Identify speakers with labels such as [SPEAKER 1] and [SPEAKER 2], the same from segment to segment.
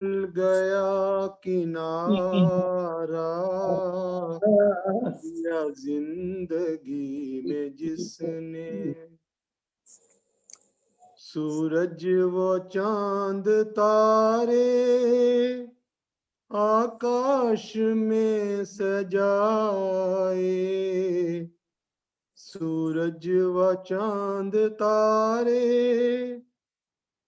[SPEAKER 1] गया किनारा या जिंदगी में जिसने, सूरज वो चांद तारे आकाश में सजाए, सूरज व चांद तारे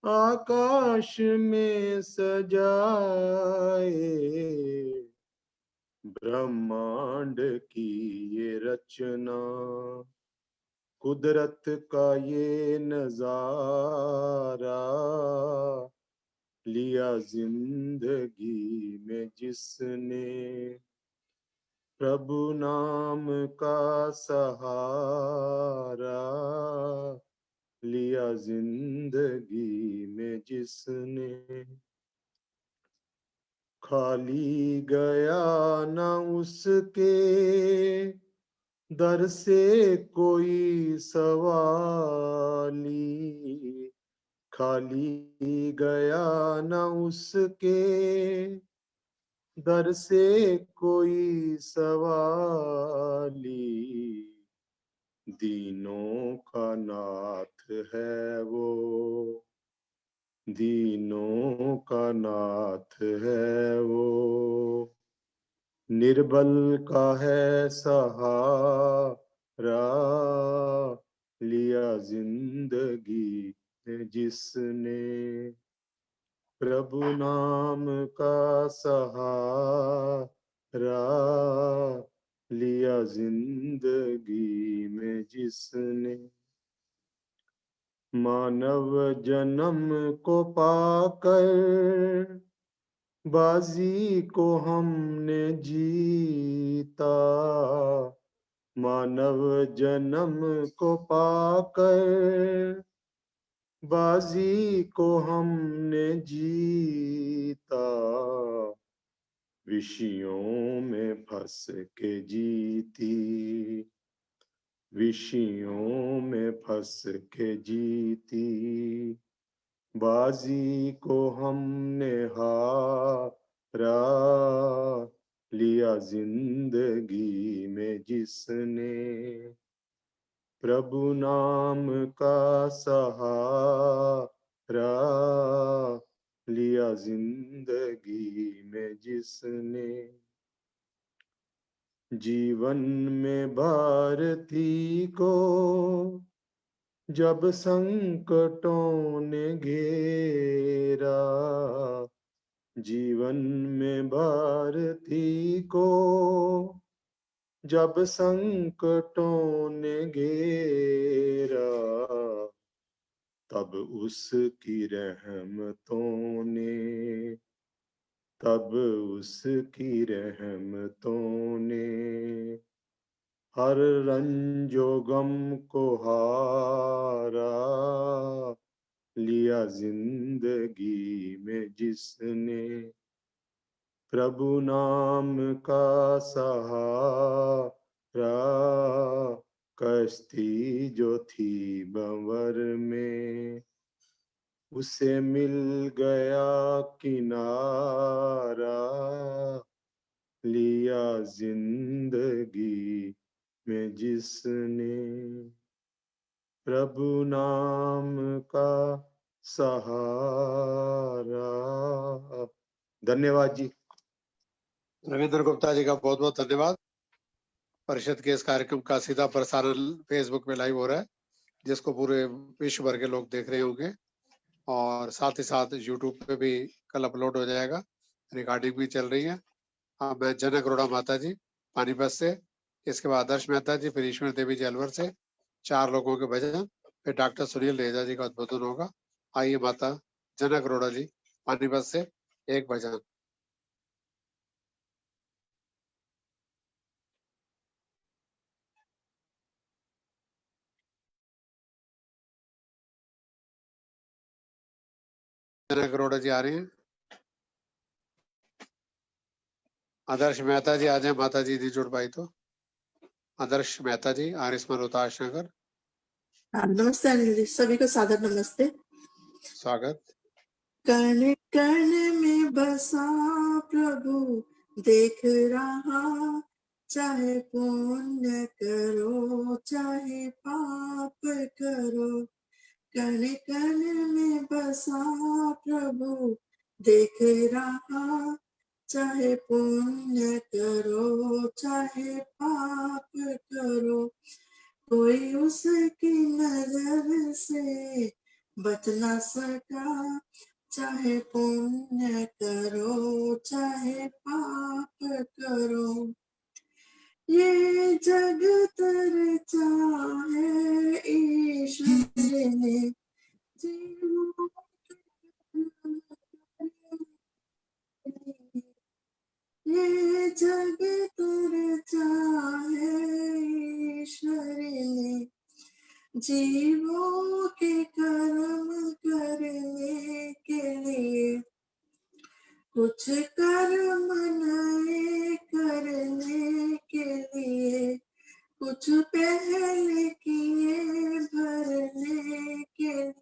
[SPEAKER 1] आकाश में सजाए, ब्रह्मांड की ये रचना, कुदरत का ये नजारा, लिया जिंदगी में जिसने, प्रभु नाम का सहारा, लिया जिंदगी में जिसने, खाली गया न उसके दर से कोई सवाली, खाली गया न उसके दर से कोई सवाली, दीनों का नाथ है वो, दीनों का नाथ है वो, निर्बल का है सहारा, लिया जिंदगी जिसने, प्रभु नाम का सहारा, लिया जिंदगी में जिसने, मानव जन्म को पाकर बाजी को हमने जीता, मानव जन्म को पाकर बाजी को हमने जीता, विषयों में फंस के जीती, विषयों में फंस के जीती, बाजी को हमने हारा, लिया जिंदगी में जिसने, प्रभु नाम का सहारा, लिया जिंदगी में जिसने, जीवन में भारती को जब संकटों ने घेरा, जीवन में भारती को जब संकटों ने घेरा, तब उसकी रहमतों ने, तब उसकी रहमतों ने हर रंजो गम को हारा, लिया जिंदगी में जिसने, प्रभु नाम का सहारा, कश्ती जो थी बंवर में उसे मिल गया किनारा, लिया जिंदगी में जिसने, प्रभु नाम का सहारा। धन्यवाद जी।
[SPEAKER 2] रविंद्र गुप्ता जी का बहुत बहुत धन्यवाद। परिषद के इस कार्यक्रम का सीधा प्रसारण फेसबुक में लाइव हो रहा है, जिसको पूरे विश्व भर के लोग देख रहे होंगे, और साथ ही साथ यूट्यूब पे भी कल अपलोड हो जाएगा, रिकॉर्डिंग भी चल रही है। मैं जनक अरोड़ा माता जी पानीपत से, इसके बाद आदर्श मेहता जी, फिर ईश्वर देवी जी अलवर से, 4 लोगों के भजन, फिर डॉक्टर सुनील रेजा जी का उद्बोधन होगा। आइए माता जनक अरोड़ा जी पानीपत से एक भजन। जनक अरोड़ा जी आ रही हैं। आदर्श मेहता जी आ जाए, माता जी नहीं जुड़ पाई तो। आदर्श मेहता जी, आरिस्मन रोहताश नगर।
[SPEAKER 3] नमस्ते अनिल जी, सभी को सादर नमस्ते।
[SPEAKER 2] स्वागत।
[SPEAKER 3] कण कण में में बसा प्रभु देख रहा, चाहे पुण्य करो चाहे पाप करो। कण कण में बसा प्रभु देख रहा, चाहे पुण्य करो चाहे पाप करो। कोई उसकी नजर से बच ना सका, चाहे पुण्य करो चाहे पाप करो। ये जग रचा है ईश्वर ने, जीवों ये जग रचा है ईश्वर ने, जीवों के कर्म करने के लिए। कुछ कर्म नए करने के लिए, कुछ पहले किए भरने के लिए।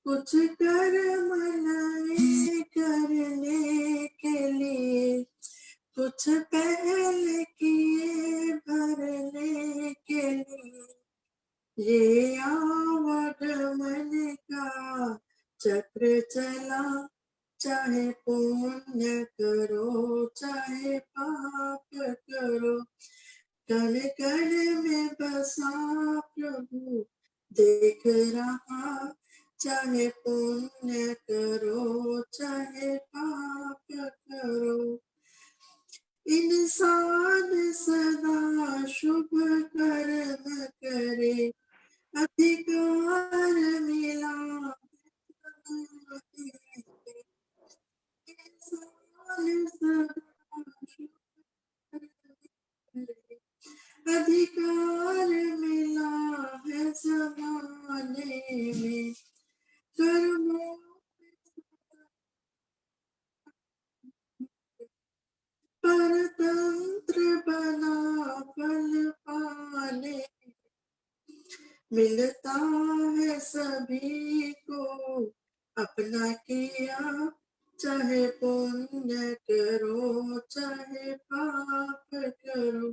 [SPEAKER 3] कुछ कर्म नए करने के लिए, कुछ पहले किए भरने के लिए। ये आवागमन का चक्र चला, चाहे पुण्य करो चाहे पाप करो। कण कण में बसा प्रभु देख रहा, चाहे पुण्य करो चाहे पाप करो। इंसान सदा शुभ कर्म करे, अधिकार मिला अधिकार मिला है जमाने में। कर्मों परतंत्र बना फल पाने, मिलता है सभी को अपना किया, चाहे पुण्य करो चाहे पाप करो।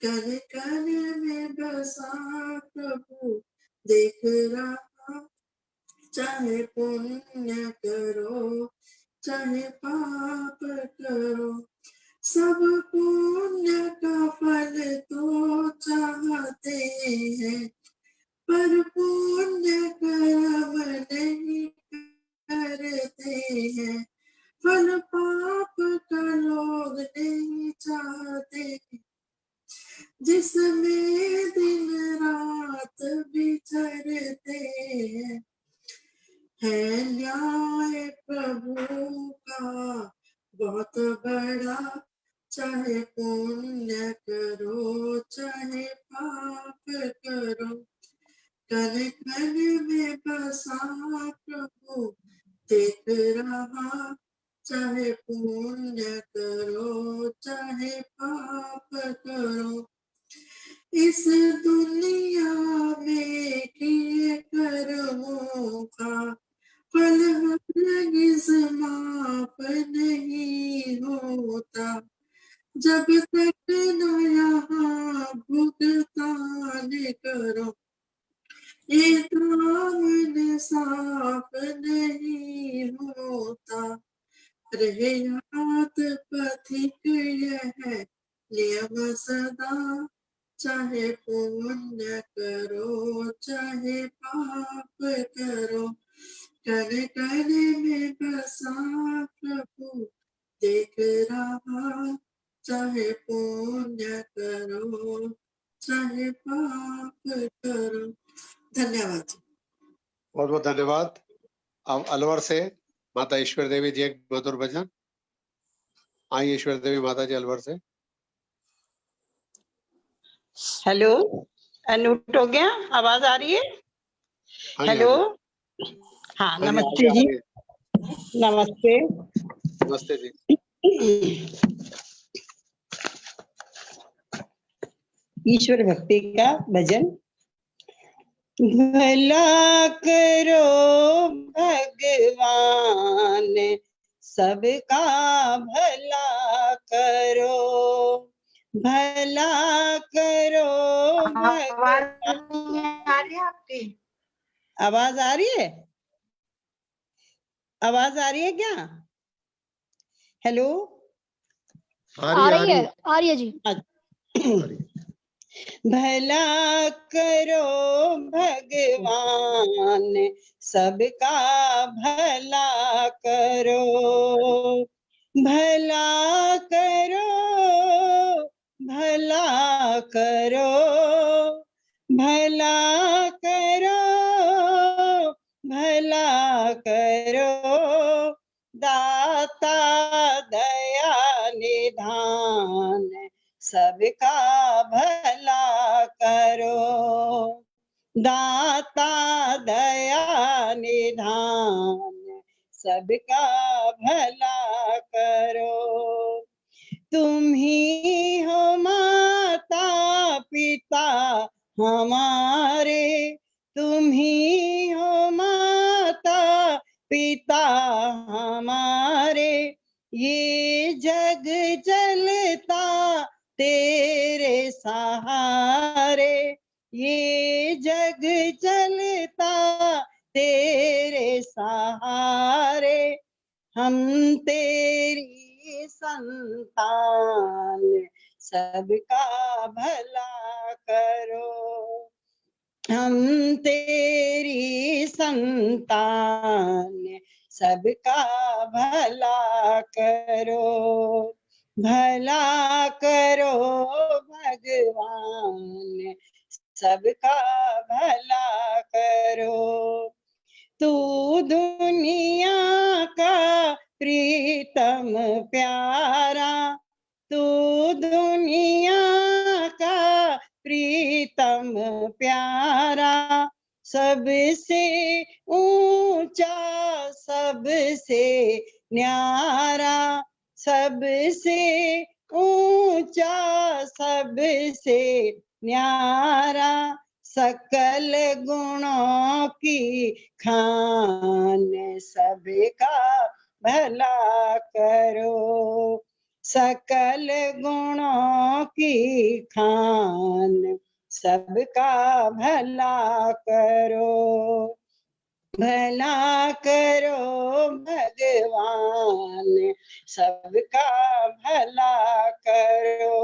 [SPEAKER 3] कण कण में बसा प्रभु देख रहा, चाहे पुण्य करो चाहे पाप करो। सब पुण्य का फल तो चाहते हैं, पर पुण्य कर्म नहीं करते हैं। फल पाप का लोग नहीं चाहते, जिसमें दिन रात विचरते हैं। है न्याय प्रभु का बहुत बड़ा, चाहे पुण्य करो चाहे पाप करो। कण कण में बसा प्रभु देख रहा, चाहे पुण्य करो चाहे पाप करो। इस दुनिया में किए कर्मों का फल हरगिज़ माफ नहीं होता, जब तक न यहाँ भुगतान करो। ये दामन साफ नहीं होता, रहे याद पथिक यह नियम सदा, चाहे पुण्य करो चाहे पाप करो। कण कण में बसा प्रभु देख रहा, चाहे पुण्य करो चाहे पाप करो। धन्यवाद।
[SPEAKER 2] बहुत बहुत धन्यवाद। अब अलवर से माता ईश्वर देवी जी एक मधुर भजन। आइए ईश्वर देवी माता जी अलवर से।
[SPEAKER 4] हेलो, अनम्यूट हो गया? आवाज आ रही है? हेलो, हाँ नमस्ते जी। नमस्ते
[SPEAKER 2] नमस्ते जी।
[SPEAKER 4] ईश्वर भक्ति का भजन। भला करो भगवान सबका भला करो, भला करो
[SPEAKER 5] आवाज
[SPEAKER 4] भगवान।
[SPEAKER 5] नहीं आ रही है आपकी?
[SPEAKER 4] आवाज आ रही है? आवाज आ रही है क्या? हेलो,
[SPEAKER 1] आ रही है
[SPEAKER 5] जी।
[SPEAKER 4] भला करो भगवान, सबका भला करो, भला करो, भला करो, भला करो, भला करो, दाता दया निधान, सबका भला करो, दाता दया निधान, सबका भला करो। तुम ही हो माता पिता हमारे, तुम ही हो माता पिता हमारे, ये जग चलता तेरे सहारे, ये जग चलता तेरे सहारे, हम तेरी संतान, सबका भला करो, हम तेरी संतान, सबका भला करो, भला करो भगवान, सबका भला करो। तू दुनिया का प्रीतम प्यारा, तू दुनिया का प्रीतम प्यारा, सबसे ऊंचा सबसे न्यारा, सबसे ऊंचा सबसे न्यारा, सकल गुणों की खान, सबका भला करो, सकल गुणों की खान, सबका भला करो, भला करो भगवान, सबका भला करो।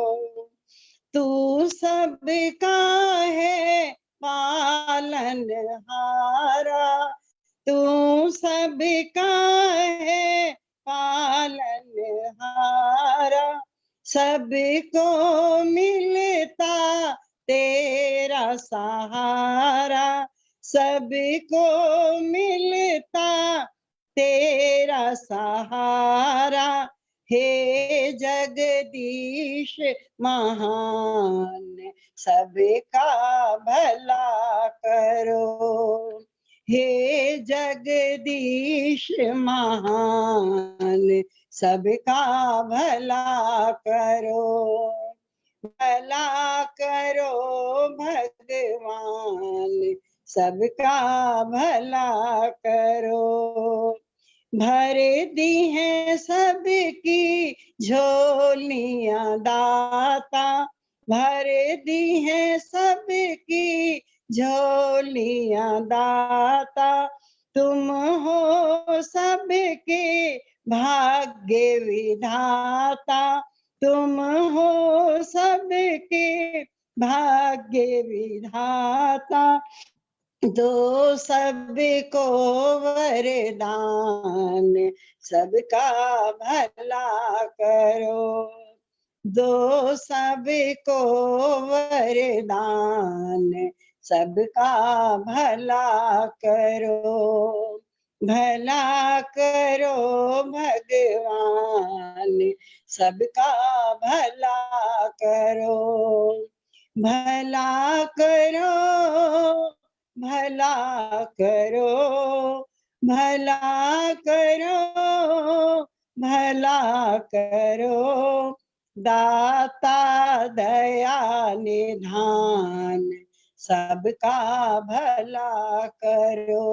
[SPEAKER 4] तू सबका है पालनहारा, तू सबका है पालनहारा, सबको मिलता तेरा सहारा, सबको मिलता तेरा सहारा, हे जगदीश महान, सबका भला करो, हे जगदीश महान, सबका भला करो, भला करो भगवान, सबका भला करो। भर दी है सबकी झोलियां दाता, भर दी है सबकी झोलियां दाता, तुम हो सबके भाग्य विधाता, तुम हो सबके भाग्य विधाता, दो सबको वरदान, सबका भला करो, दो सबको वरदान, सबका भला करो, भला करो भगवान, सबका भला करो, भला करो, भला करो, भला करो, भला करो, दाता दया निधान, सबका भला करो,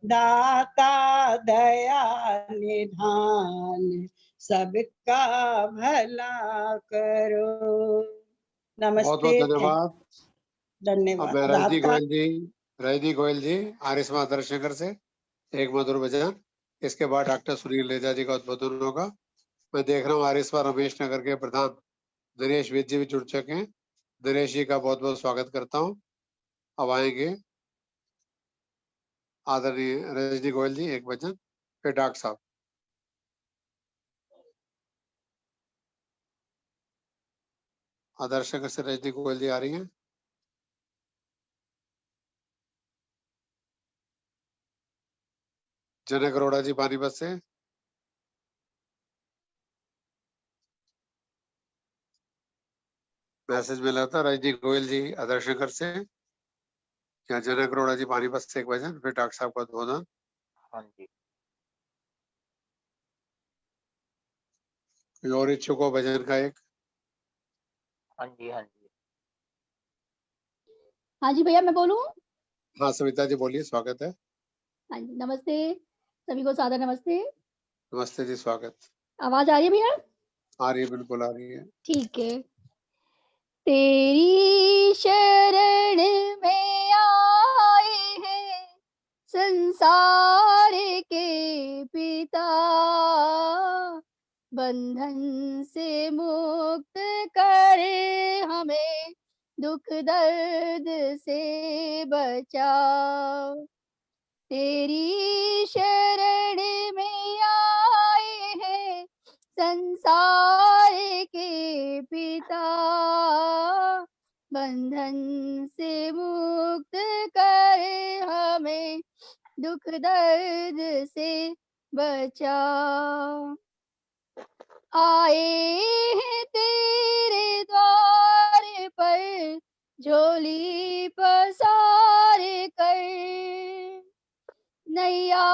[SPEAKER 4] दाता दया निधान सबका भला करो।
[SPEAKER 2] बहुत बहुत
[SPEAKER 4] नमस्ते।
[SPEAKER 2] धन्यवाद। अब
[SPEAKER 4] धन्यवाद।
[SPEAKER 2] मैं
[SPEAKER 4] दाता
[SPEAKER 2] रजनी गोयल जी आर्य समाज दर्शनगर से एक मधुर भजन, इसके बाद डॉक्टर सुनील लेजा जी का उद्बोधन होगा। मैं देख रहा हूँ आर्य समाज रमेश नगर के प्रधान दिनेश विज जी भी जुड़ चुके हैं। दिनेश जी का बहुत बहुत स्वागत करता हूँ। अब आएंगे आदरणीय रजनी गोयल जी, एक भजन, फिर डॉक्टर साहब। आदर्श नगर से रजनी गोयल जी आ रही हैं। जनक अरोड़ा जी पानीपत से, मैसेज मिला था रजनी गोयल जी आदर्श नगर से, क्या जनक अरोड़ा जी पानीपत से एक भजन, फिर डॉक्टर साहब का उद्बोधन।
[SPEAKER 6] हाँ जी।
[SPEAKER 2] कोई और इच्छुक हो भजन का एक?
[SPEAKER 6] हाँ जी। हाँ जी।
[SPEAKER 7] हाँ जी भैया, मैं बोलूं?
[SPEAKER 2] हाँ सविता जी बोलिए, स्वागत है।
[SPEAKER 7] हाँ जी, नमस्ते सभी को, सादर नमस्ते।
[SPEAKER 2] नमस्ते जी, स्वागत।
[SPEAKER 7] आवाज आ रही है भैया?
[SPEAKER 2] आ रही है, बिल्कुल आ रही है।
[SPEAKER 7] ठीक है। तेरी शरण में आए हैं संसार के पिता, बंधन से मुक्त करे हमें, दुख दर्द से बचा। तेरी शरण में आए हैं संसार के पिता, बंधन से मुक्त करे हमें, दुख दर्द से बचा। आए हैं तेरे द्वार पर झोली पसार कर, नैया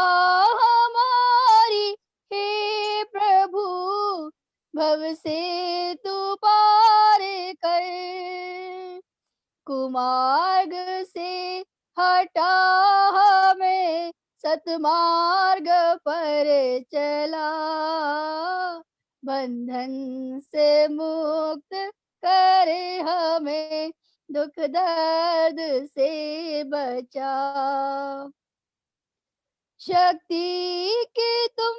[SPEAKER 7] हमारी हे प्रभु भव से तू पार कर, कुमार्ग से हटा हमें सतमार्ग पर चला, बंधन से मुक्त करे हमें, दुख दर्द से बचा। शक्ति के तुम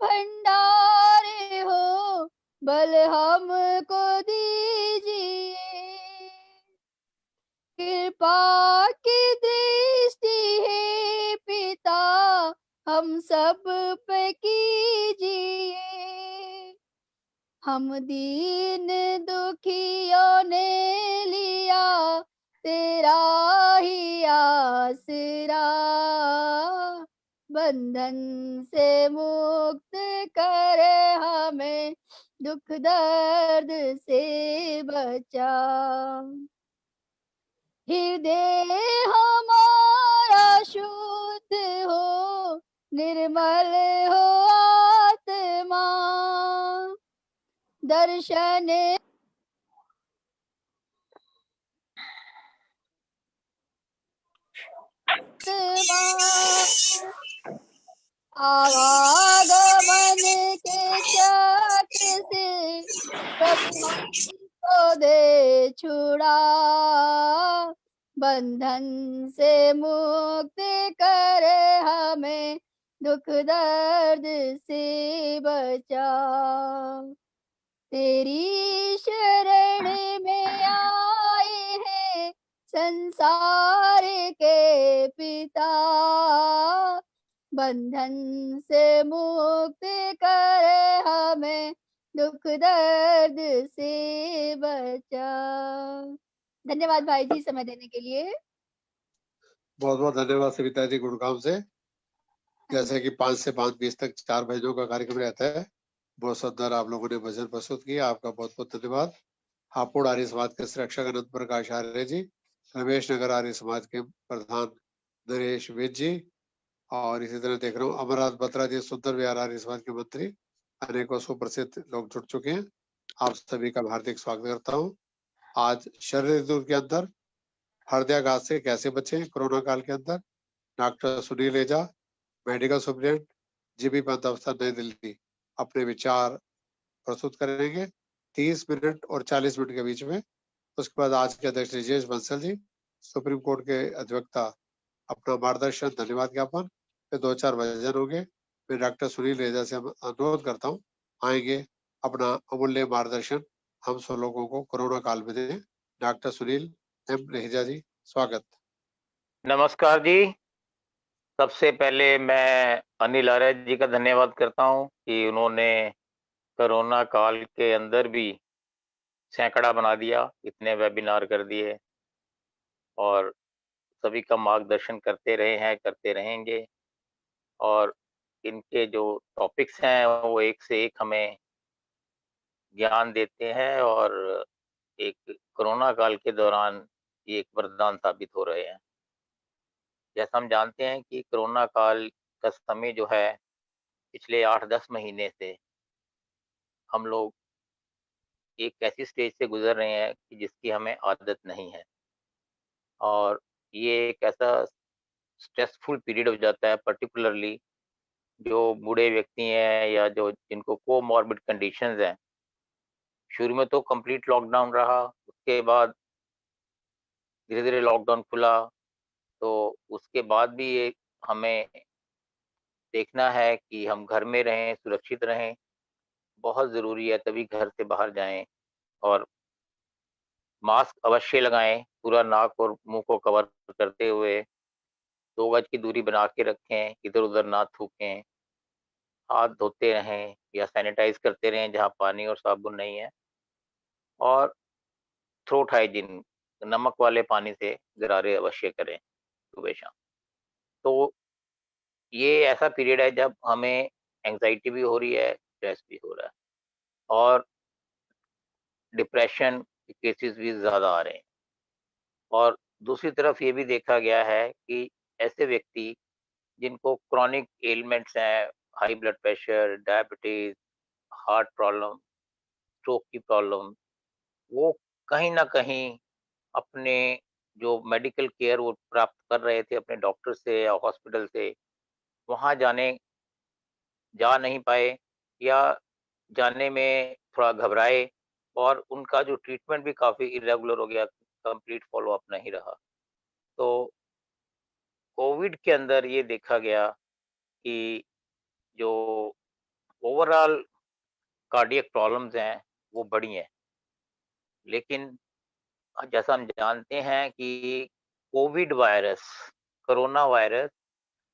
[SPEAKER 7] भंडार हो, बल हमको दीजिए, कृपा की दृष्टि है पिता हम सब पे कीजिए। हम दीन दुखियों ने लिया तेरा ही आसरा, बंधन से मुक्त करे हमें, दुख दर्द से बचा। हृदय हमारा शुद्ध हो, निर्मल हो आत्मा, दर्शन आवागमन के चक्र से प्रभु को दे छुड़ा, बंधन से मुक्त करे हमें, दुख दर्द से बचा। तेरी शरण में आए हैं संसार के पिता, बंधन से मुक्त करे हमें, दुख दर्द से बचा। धन्यवाद भाई जी समय देने के लिए।
[SPEAKER 2] बहुत बहुत धन्यवाद सविता जी गुड़गांव से। जैसे कि 5 से 5:20 तक 4 भजनों का कार्यक्रम रहता है। बहुत सुंदर आप लोगों ने भजन प्रस्तुत किया, आपका बहुत बहुत धन्यवाद। हापुड़ आर्य समाज के संरक्षक अनंत प्रकाश आर्य जी, रमेश नगर आर्य समाज के प्रधान नरेश विज जी, और इसी तरह देख रहा हूँ अमरनाथ बत्रा जी सुंदर विहार आर्य समाज के मंत्री, अनेकों सुप्रसिद्ध लोग जुड़ चुके हैं। आप सभी का हार्दिक स्वागत करता हूँ। आज शरद ऋतु के अंदर हृदयाघात से कैसे बचें कोरोना काल के अंदर, डॉक्टर सुनील लेजा मेडिकल सुप्रिटेंडेंट जीबी पंत अफसर नई दिल्ली अपने विचार प्रस्तुत करेंगे 30 मिनट और 40 मिनट के बीच में। उसके बाद आज के अध्यक्ष राजेश बंसल जी सुप्रीम कोर्ट के अधिवक्ता अपना मार्गदर्शन धन्यवाद ज्ञापन फिर 2-4 भजन होंगे। मैं डॉक्टर सुनील रेजा से अनुरोध करता हूँ आएंगे अपना अमूल्य मार्गदर्शन हम सब लोगों को कोरोना काल में दें। डॉक्टर सुनील एम रेजा जी स्वागत।
[SPEAKER 6] नमस्कार जी। सबसे पहले मैं अनिल आर्य जी का धन्यवाद करता हूं कि उन्होंने कोरोना काल के अंदर भी सैकड़ा बना दिया, इतने वेबिनार कर दिए और सभी का मार्गदर्शन करते रहे हैं, करते रहेंगे। और इनके जो टॉपिक्स हैं वो एक से एक हमें ज्ञान देते हैं और एक कोरोना काल के दौरान ये एक वरदान साबित हो रहे हैं। जैसा हम जानते हैं कि कोरोना काल का समय जो है पिछले 8-10 महीने से हम लोग एक ऐसी स्टेज से गुजर रहे हैं कि जिसकी हमें आदत नहीं है और ये एक ऐसा स्ट्रेसफुल पीरियड हो जाता है, पर्टिकुलरली जो बूढ़े व्यक्ति हैं या जो जिनको कोमॉर्बिड कंडीशंस हैं। शुरू में तो कंप्लीट लॉकडाउन रहा, उसके बाद धीरे धीरे लॉकडाउन खुला, तो उसके बाद भी ये हमें देखना है कि हम घर में रहें, सुरक्षित रहें, बहुत ज़रूरी है, तभी घर से बाहर जाएं और मास्क अवश्य लगाएं, पूरा नाक और मुंह को कवर करते हुए 2 गज की दूरी बना के रखें, इधर-उधर ना थूकें, हाथ धोते रहें या सैनिटाइज करते रहें जहाँ पानी और साबुन नहीं है और थ्रोट हाइजीन नमक वाले पानी से गरारे अवश्य करें सुबह-शाम। तो ये ऐसा पीरियड है जब हमें एंग्जायटी भी हो रही है, स्ट्रेस भी हो रहा है और डिप्रेशन के केसेस भी ज़्यादा आ रहे हैं। और दूसरी तरफ ये भी देखा गया है कि ऐसे व्यक्ति जिनको क्रॉनिक एलिमेंट्स हैं, high blood pressure, diabetes, heart problem, stroke की प्रॉब्लम, वो कहीं न कहीं अपने जो मेडिकल केयर वो प्राप्त कर रहे थे अपने डॉक्टर से या हॉस्पिटल से, वहाँ जा नहीं पाए या जाने में थोड़ा घबराए और उनका जो ट्रीटमेंट भी काफ़ी इर्रेगुलर हो गया, कंप्लीट फ़ॉलो-अप नहीं रहा। तो कोविड के अंदर ये देखा गया कि जो ओवरऑल कार्डियक प्रॉब्लम्स हैं, वो बढ़ी हैं। लेकिन जैसा हम जानते हैं कि कोविड वायरस, कोरोना वायरस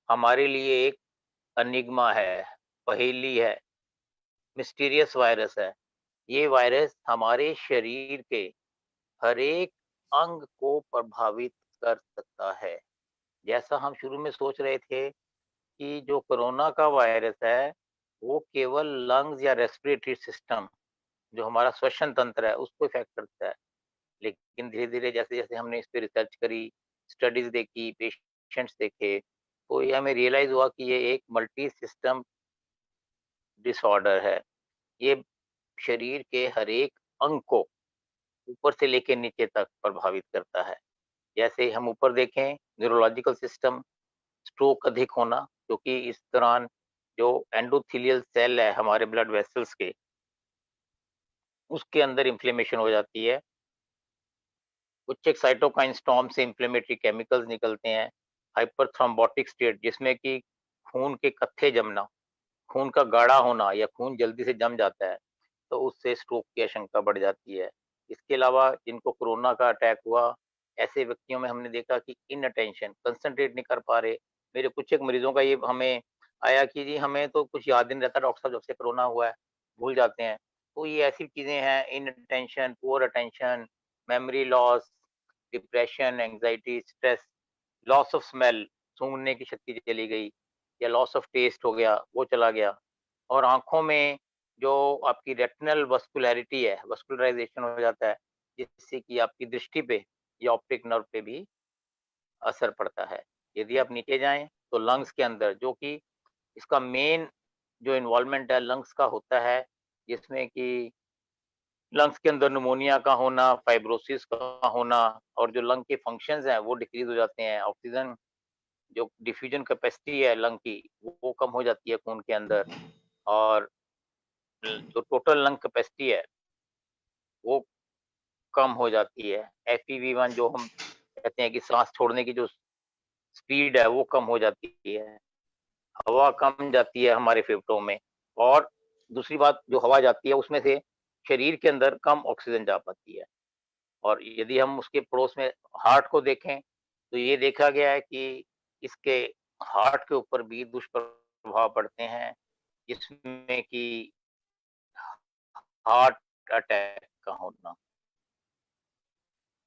[SPEAKER 6] हमारे लिए एक एनिग्मा है, पहेली है, मिस्टीरियस वायरस है। ये वायरस हमारे शरीर के हर एक अंग को प्रभावित कर सकता है। जैसा हम शुरू में सोच रहे थे कि जो कोरोना का वायरस है, वो केवल लंग्स या रेस्पिरेटरी सिस्टम, जो हमारा श्वसन तंत्र है, उसको इफ़ेक्ट करता है। लेकिन धीरे-धीरे जैसे-जैसे हमने इस पे रिसर्च करी, स्टडीज़ देखी, पेशेंट्स देखे, तो ये हमें रियलाइज़ हुआ कि ये एक मल्टी सिस्टम डिसऑर्डर है। ये शरीर के हर एक अंग को ऊपर से लेके नीचे तक प्रभावित करता है। जैसे हम ऊपर देखें न्यूरोलॉजिकल सिस्टम, स्ट्रोक अधिक होना, क्योंकि इस दौरान जो एंडोथेलियल सेल है हमारे ब्लड वेसल्स के, उसके अंदर इन्फ्लेमेशन हो जाती है। कुछ एक साइटोकाइन स्टॉर्म से इन्फ्लेमेटरी केमिकल्स निकलते हैं। हाइपरथ्रोम्बोटिक स्टेट जिसमें कि खून के कत्थे जमना, खून का गाढ़ा होना या खून जल्दी से जम जाता है, तो उससे स्ट्रोक की आशंका बढ़ जाती है। इसके अलावा जिनको कोरोना का अटैक हुआ, ऐसे व्यक्तियों में हमने देखा कि इनअटेंशन, कंसंट्रेट नहीं कर पा रहे। मेरे कुछ एक मरीजों का ये हमें आया कि जी हमें तो कुछ याद ही नहीं रहता डॉक्टर साहब जब से कोरोना हुआ है, भूल जाते हैं। तो ये ऐसी चीज़ें हैं inattention, poor attention, memory loss, depression, anxiety, stress, loss of smell, सूंघने की शक्ति चली गई या लॉस ऑफ टेस्ट हो गया, वो चला गया। और आँखों में जो आपकी रेटिनल वस्कुलैरिटी है, वस्कुलराइज़ेशन हो जाता है, जिससे कि आपकी दृष्टि पे या ऑप्टिक नर्व पे भी असर पड़ता है। यदि आप नीचे जाएँ, तो लंग्स के अंदर जो कि इसका मेन जो इन्वॉल्वमेंट है लंग्स का होता है, जिसमें कि लंग्स के अंदर निमोनिया का होना, फाइब्रोसिस का होना और जो लंग के फंक्शंस हैं, वो डिक्रीज़ हो जाते हैं। ऑक्सीजन जो डिफ्यूजन कैपेसिटी है लंग की वो कम हो जाती है खून के अंदर, और जो टोटल लंग कैपेसिटी है वो कम हो जाती है। FEV1 जो हम कहते हैं कि सांस छोड़ने की जो स्पीड है वो कम हो जाती है, हवा कम जाती है हमारे फेफड़ों में, और दूसरी बात जो हवा जाती है उसमें से शरीर के अंदर कम ऑक्सीजन जा पाती है। और यदि हम उसके पड़ोस में हार्ट को देखें तो ये देखा गया है कि इसके हार्ट के ऊपर भी दुष्प्रभाव पड़ते हैं, जिसमें कि हार्ट अटैक का होना।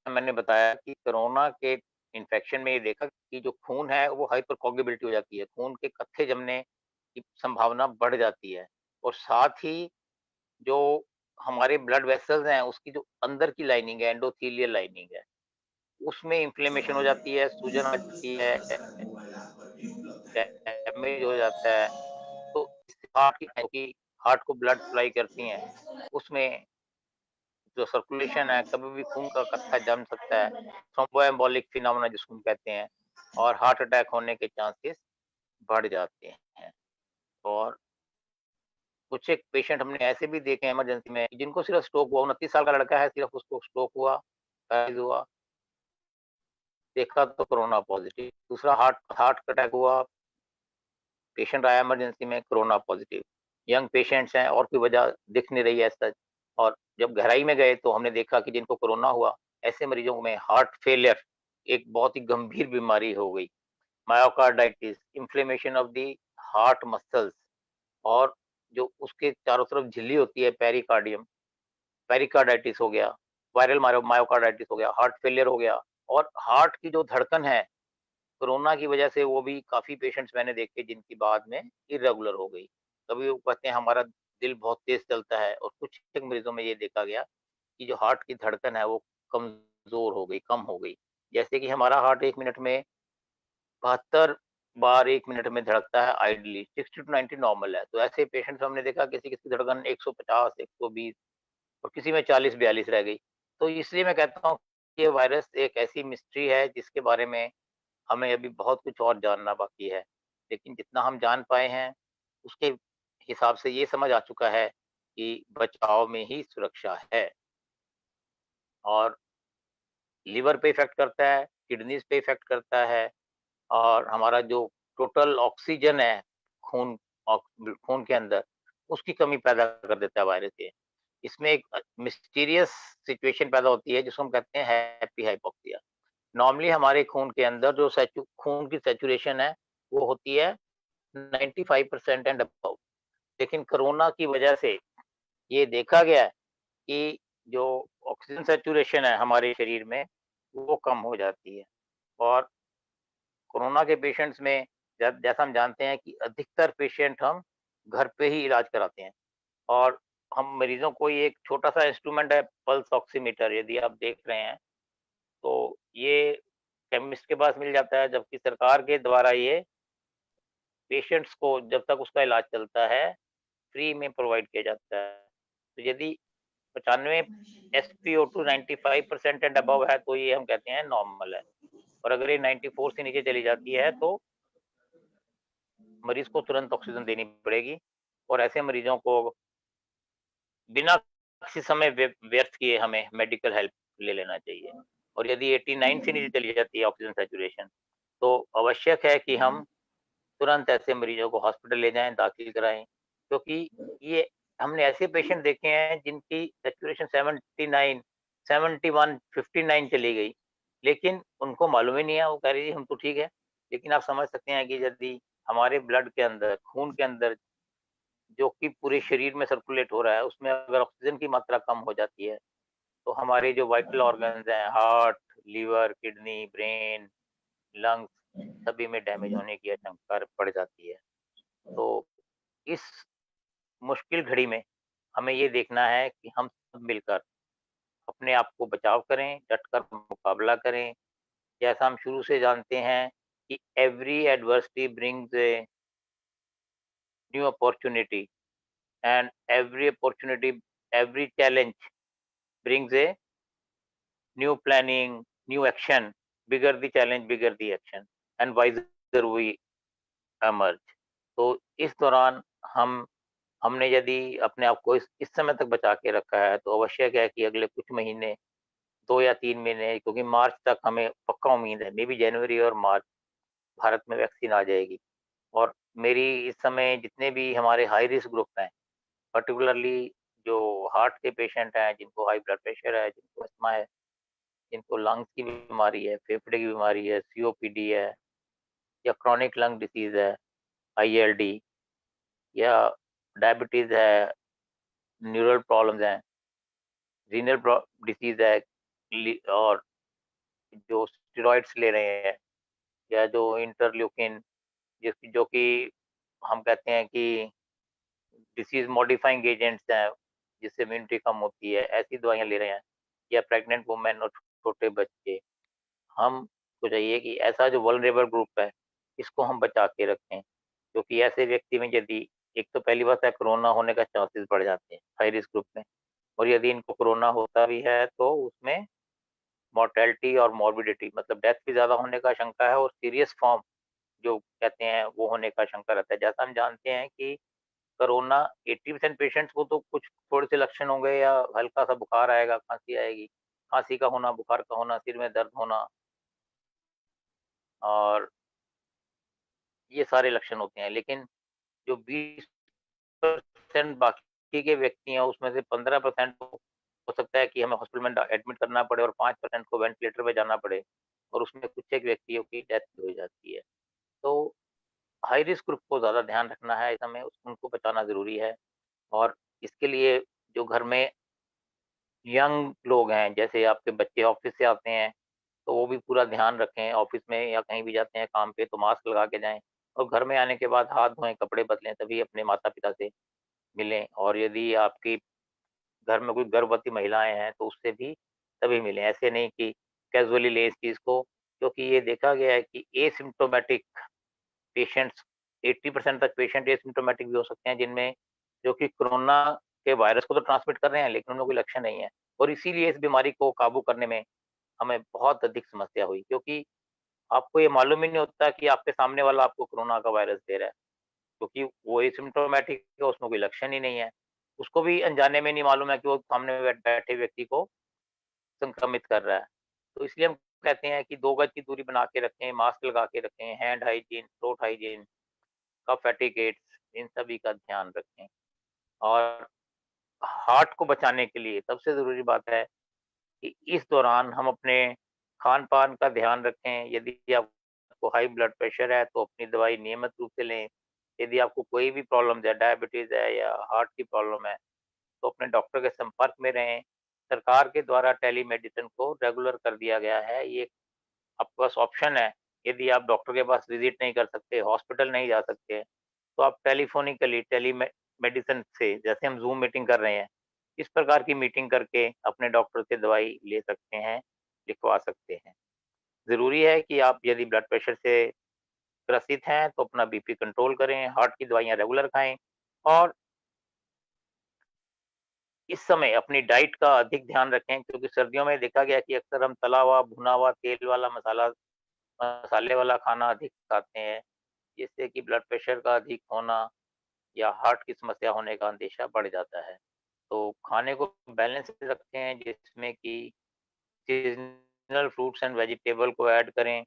[SPEAKER 6] मैंने बताया कि कोरोना के इन्फेक्शन में ये देखा कि जो खून है वो हाइपर कोगुलेबिलिटी हो जाती है, खून के कत्थे जमने की संभावना बढ़ जाती है, और साथ ही जो हमारे ब्लड वेसल्स हैं उसकी जो अंदर की लाइनिंग है, एंडोथेलियल लाइनिंग है, उसमें इन्फ्लेमेशन हो जाती है, सूजन आ जाती है, डैमेज हो जाता है। तो हार्ट को ब्लड सप्लाई करती हैं, उसमें जो सर्कुलेशन है, कभी भी खून का कत्था जम सकता है, थ्रोम्बोएम्बोलिक फिनोमेना जिसको हम कहते हैं, और हार्ट अटैक होने के चांसेस बढ़ जाते हैं। और कुछ एक पेशेंट हमने ऐसे भी देखे हैं इमरजेंसी में जिनको सिर्फ स्ट्रोक हुआ, 29 साल का लड़का है, सिर्फ उसको स्ट्रोक हुआ, पैरालाइज हुआ, देखा तो कोरोना पॉजिटिव। दूसरा हार्ट हार्ट अटैक हुआ, पेशेंट आया इमरजेंसी में, कोरोना पॉजिटिव। यंग पेशेंट्स हैं और कोई वजह दिख नहीं रही है सच। और जब गहराई में गए तो हमने देखा कि जिनको कोरोना हुआ, ऐसे मरीजों में हार्ट फेलियर एक बहुत ही गंभीर बीमारी हो गई, myocarditis, inflammation of the heart muscles, और जो उसके चारों तरफ झिल्ली होती है पेरिकार्डियम, पेरिकार्डाइटिस हो गया, वायरल मायोकार्डाइटिस हो गया, हार्ट फेलियर हो गया, और हार्ट की जो धड़कन है कोरोना की वजह से वो भी काफी पेशेंट्स मैंने देखे जिनकी बाद में इरेगुलर हो गई। कभी वो कहते हैं हमारा दिल बहुत तेज चलता है, और कुछ एक मरीजों में ये देखा गया कि जो हार्ट की धड़कन है वो कमजोर हो गई, कम हो गई। जैसे कि हमारा हार्ट 1 मिनट में 72 बार 1 मिनट में धड़कता है आइडियली, 60 टू 90 नॉर्मल है। तो ऐसे पेशेंट्स हमने देखा किसी-किसी की धड़कन 150, 120 और किसी में 40-42 रह गई। तो इसलिए मैं कहता हूँ ये वायरस एक ऐसी मिस्ट्री है जिसके बारे में हमें अभी बहुत कुछ और जानना बाकी है। लेकिन जितना हम जान पाए हैं, उसके हिसाब से ये समझ आ चुका है कि बचाव में ही सुरक्षा है। और लिवर पे इफ़ेक्ट करता है, किडनीज़ पे इफ़ेक्ट करता है, और हमारा जो टोटल ऑक्सीजन है खून के अंदर, उसकी कमी पैदा कर देता है वायरस ये। इसमें एक मिस्टीरियस सिचुएशन पैदा होती है जिसको हम कहते हैं हैप्पी हाइपोक्सिया। नॉर्मली हमारे खून के अंदर जो खून की सैचुरेशन है वो होती है 95% एंड अबव। लेकिन कोरोना की वजह से ये देखा गया है कि जो ऑक्सीजन सैचुरेशन है हमारे शरीर में वो कम हो जाती है। और कोरोना के पेशेंट्स में जैसा हम जानते हैं कि अधिकतर पेशेंट हम घर पे ही इलाज कराते हैं, और हम मरीजों को ये एक छोटा सा इंस्ट्रूमेंट है पल्स ऑक्सीमीटर, यदि आप देख रहे हैं तो ये केमिस्ट के पास मिल जाता है, जबकि सरकार के द्वारा ये पेशेंट्स को जब तक उसका इलाज चलता है फ्री में प्रोवाइड किया जाता है। तो यदि 95 SpO2 95% एंड अबव है तो ये हम कहते हैं नॉर्मल है, और अगर ये 94 से नीचे चली जाती है तो मरीज को तुरंत ऑक्सीजन देनी पड़ेगी, और ऐसे मरीजों को बिना किसी समय व्यर्थ किए हमें मेडिकल हेल्प ले लेना चाहिए। और यदि 89 से नीचे चली जाती है ऑक्सीजन सैचुरेशन, तो आवश्यक है कि हम तुरंत ऐसे मरीजों को हॉस्पिटल ले जाएं, दाखिल कराएं, क्योंकि ये हमने ऐसे पेशेंट देखे हैं जिनकी सैचुरेशन 79, 71, 59 चली गई, लेकिन उनको मालूम ही नहीं है, वो कह रही है हम तो ठीक है। लेकिन आप समझ सकते हैं कि यदि हमारे ब्लड के अंदर, खून के अंदर, जो कि पूरे शरीर में सर्कुलेट हो रहा है, उसमें अगर ऑक्सीजन की मात्रा कम हो जाती है तो हमारे जो वाइटल ऑर्गन्स हैं, heart, liver, kidney, brain, lungs, सभी में डैमेज होने की आशंका बढ़ जाती है। तो इस मुश्किल घड़ी में हमें ये देखना है कि हम सब मिलकर अपने आप को बचाव करें, डटकर मुकाबला करें। जैसा हम शुरू से जानते हैं कि every adversity brings a new opportunity, and every challenge brings a new planning, new action, bigger the challenge, bigger the action, and vice there we emerge. तो इस दौरान हमने यदि अपने आप को इस समय तक बचा के रखा है तो आवश्यक है कि अगले कुछ महीने 2 या 3 महीने, क्योंकि मार्च तक हमें पक्का उम्मीद है, मे बी जनवरी और मार्च भारत में वैक्सीन आ जाएगी। और मेरी इस समय जितने भी हमारे हाई रिस्क ग्रुप हैं, पर्टिकुलरली जो हार्ट के पेशेंट हैं, जिनको हाई ब्लड प्रेशर है, जिनको अस्थमा है, जिनको लंग्स की बीमारी है, फेफड़े की बीमारी है, सीओपीडी है, या क्रॉनिक लंग डिसीज है, आईएलडी, या डायबिटीज है, न्यूरल प्रॉब्लम्स हैं, रीनल डिसीज है, और जो स्टेरॉइड्स ले रहे हैं, या जो इंटरल्यूकिन, जिसकी जो कि हम कहते हैं कि डिसीज मॉडिफाइंग एजेंट्स हैं, जिससे इम्यूनिटी कम होती है, ऐसी दवाइयाँ ले रहे हैं, या प्रेग्नेंट वुमेन और छोटे बच्चे, हमको चाहिए कि ऐसा जो वल्नरेबल ग्रुप है, इसको हम बचा के रखें, क्योंकि ऐसे व्यक्ति में यदि एक तो पहली बात है कोरोना होने का चांसेस बढ़ जाते हैं हाई रिस्क ग्रुप में, और यदि इनको कोरोना होता भी है तो उसमें मॉर्टेलिटी और मॉर्बिडिटी, मतलब डेथ भी ज़्यादा होने का आशंका है, और सीरियस फॉर्म जो कहते हैं वो होने का आशंका रहता है। जैसा हम जानते हैं कि कोरोना 80% पेशेंट्स को तो कुछ थोड़े से लक्षण होंगे, या हल्का सा बुखार आएगा, खांसी आएगी, खांसी का होना, बुखार का होना, सिर में दर्द होना, और ये सारे लक्षण होते हैं। लेकिन जो 20% बाकी के व्यक्ति हैं, उसमें से 15% हो सकता है कि हमें हॉस्पिटल में एडमिट करना पड़े, और 5% को वेंटिलेटर पे जाना पड़े, और उसमें कुछ एक व्यक्तियों की डेथ हो जाती है। तो हाई रिस्क ग्रुप को ज़्यादा ध्यान रखना है, इस समय उनको बचाना ज़रूरी है। और इसके लिए जो घर में यंग लोग हैं, जैसे आपके बच्चे ऑफिस से आते हैं, तो वो भी पूरा ध्यान रखें, ऑफिस में या कहीं भी जाते हैं काम पे तो मास्क लगा के जाएँ, और घर में आने के बाद हाथ धोएँ, कपड़े बदलें, तभी अपने माता-पिता से मिलें। और यदि आपकी घर में कोई गर्भवती महिलाएँ हैं, तो उससे भी तभी मिलें। ऐसे नहीं कि कैज़ुअली लें इस चीज़ को, क्योंकि ये देखा गया है कि एसिम्प्टोमेटिक पेशेंट्स, 80% तक पेशेंट एसिम्प्टोमेटिक भी हो सकते हैं, जिनमें जो कि कोरोना के वायरस को तो ट्रांसमिट कर रहे हैं, लेकिन उनमें कोई लक्षण नहीं है। और इसीलिए इस बीमारी को काबू करने में हमें बहुत अधिक समस्या हुई, क्योंकि आपको ये मालूम ही नहीं होता कि आपके सामने वाला आपको कोरोना का वायरस दे रहा है, क्योंकि वो एसिम्प्टोमेटिक है, उसमें कोई लक्षण ही नहीं है। उसको भी अनजाने में नहीं मालूम है कि वो सामने बैठे व्यक्ति को संक्रमित कर रहा है। तो इसलिए हम कहते हैं कि 2 गज की दूरी बना के रखें, मास्क लगा के रखें, hand hygiene, throat hygiene, cough etiquettes, इन सभी का ध्यान रखें। और हार्ट को बचाने के लिए सबसे ज़रूरी बात है कि इस दौरान हम अपने खान-पान का ध्यान रखें। यदि आपको हाई ब्लड प्रेशर है तो अपनी दवाई नियमित रूप से लें। यदि आपको कोई भी प्रॉब्लम्स है, डायबिटीज़ है या हार्ट की प्रॉब्लम है, तो अपने डॉक्टर के संपर्क में रहें। सरकार के द्वारा टेलीमेडिसिन को रेगुलर कर दिया गया है। ये आपके पास ऑप्शन है, यदि आप डॉक्टर के पास विज़िट नहीं कर सकते, हॉस्पिटल नहीं जा सकते, तो आप टेलीफ़ोनिकली मेडिसिन से, जैसे हम ज़ूम मीटिंग कर रहे हैं, इस प्रकार की मीटिंग करके अपने डॉक्टर से दवाई ले सकते हैं, लिखवा सकते हैं। ज़रूरी है कि आप यदि ब्लड प्रेशर से ग्रसित हैं, तो अपना बीपी कंट्रोल करें, हार्ट की दवाइयाँ रेगुलर खाएँ, और इस समय अपनी डाइट का अधिक ध्यान रखें, क्योंकि सर्दियों में देखा गया कि अक्सर हम तला हुआ, भुना हुआ, तेल वाला, मसाले वाला खाना अधिक खाते हैं, जिससे कि ब्लड प्रेशर का अधिक होना या हार्ट की समस्या होने का अंदेशा बढ़ जाता है। तो खाने को बैलेंस रखें, जिसमें कि सीज़नल फ्रूट्स एंड वेजिटेबल को ऐड करें,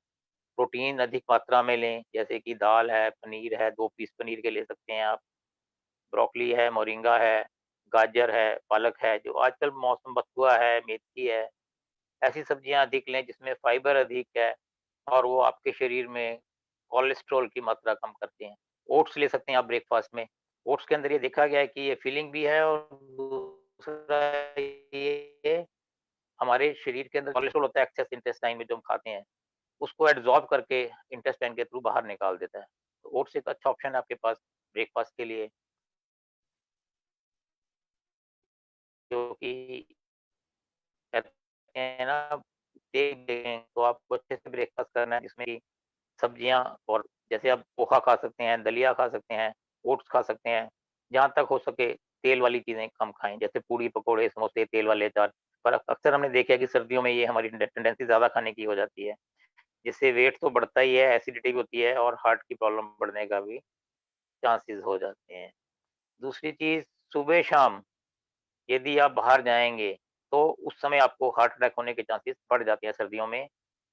[SPEAKER 6] प्रोटीन अधिक मात्रा में लें, जैसे कि दाल है, पनीर है, 2 पीस पनीर के ले सकते हैं आप, ब्रोकोली है, मोरिंगा है, गाजर है, पालक है, जो आजकल मौसम बथुआ है, मेथी है, ऐसी सब्जियाँ अधिक लें जिसमें फाइबर अधिक है, और वो आपके शरीर में कोलेस्ट्रॉल की मात्रा कम करते हैं। ओट्स ले सकते हैं आप ब्रेकफ़ास्ट में। ओट्स के अंदर ये देखा गया है कि ये फिलिंग भी है, और दूसरा ये हमारे शरीर के अंदर कोलेस्ट्रॉल होता है एक्सेस इंटेस्टाइन में जो हम खाते हैं, उसको एब्ज़ॉर्ब करके इंटेस्टाइन के थ्रू बाहर निकाल देता है। तो ओट्स एक अच्छा ऑप्शन है आपके पास ब्रेकफ़ास्ट के लिए, क्योंकि कहते हैं ना, तेल दें तो आपको अच्छे से ब्रेकफ़ास्ट करना है, जिसमें कि सब्जियाँ, और जैसे आप पोहा खा सकते हैं, दलिया खा सकते हैं, ओट्स खा सकते हैं। जहाँ तक हो सके तेल वाली चीज़ें कम खाएँ, जैसे पूड़ी, पकोड़े, समोसे, तेल वाले अचार। पर अक्सर हमने देखा है कि सर्दियों में ये हमारी टेंडेंसी ज़्यादा खाने की हो जाती है, जिससे वेट तो बढ़ता ही है, एसिडिटी भी होती है और हार्ट की प्रॉब्लम बढ़ने का भी चांसेस हो जाते हैं। दूसरी चीज़, सुबह-शाम यदि आप बाहर जाएँगे, तो उस समय आपको हार्ट अटैक होने के चांसेस बढ़ जाते हैं सर्दियों में,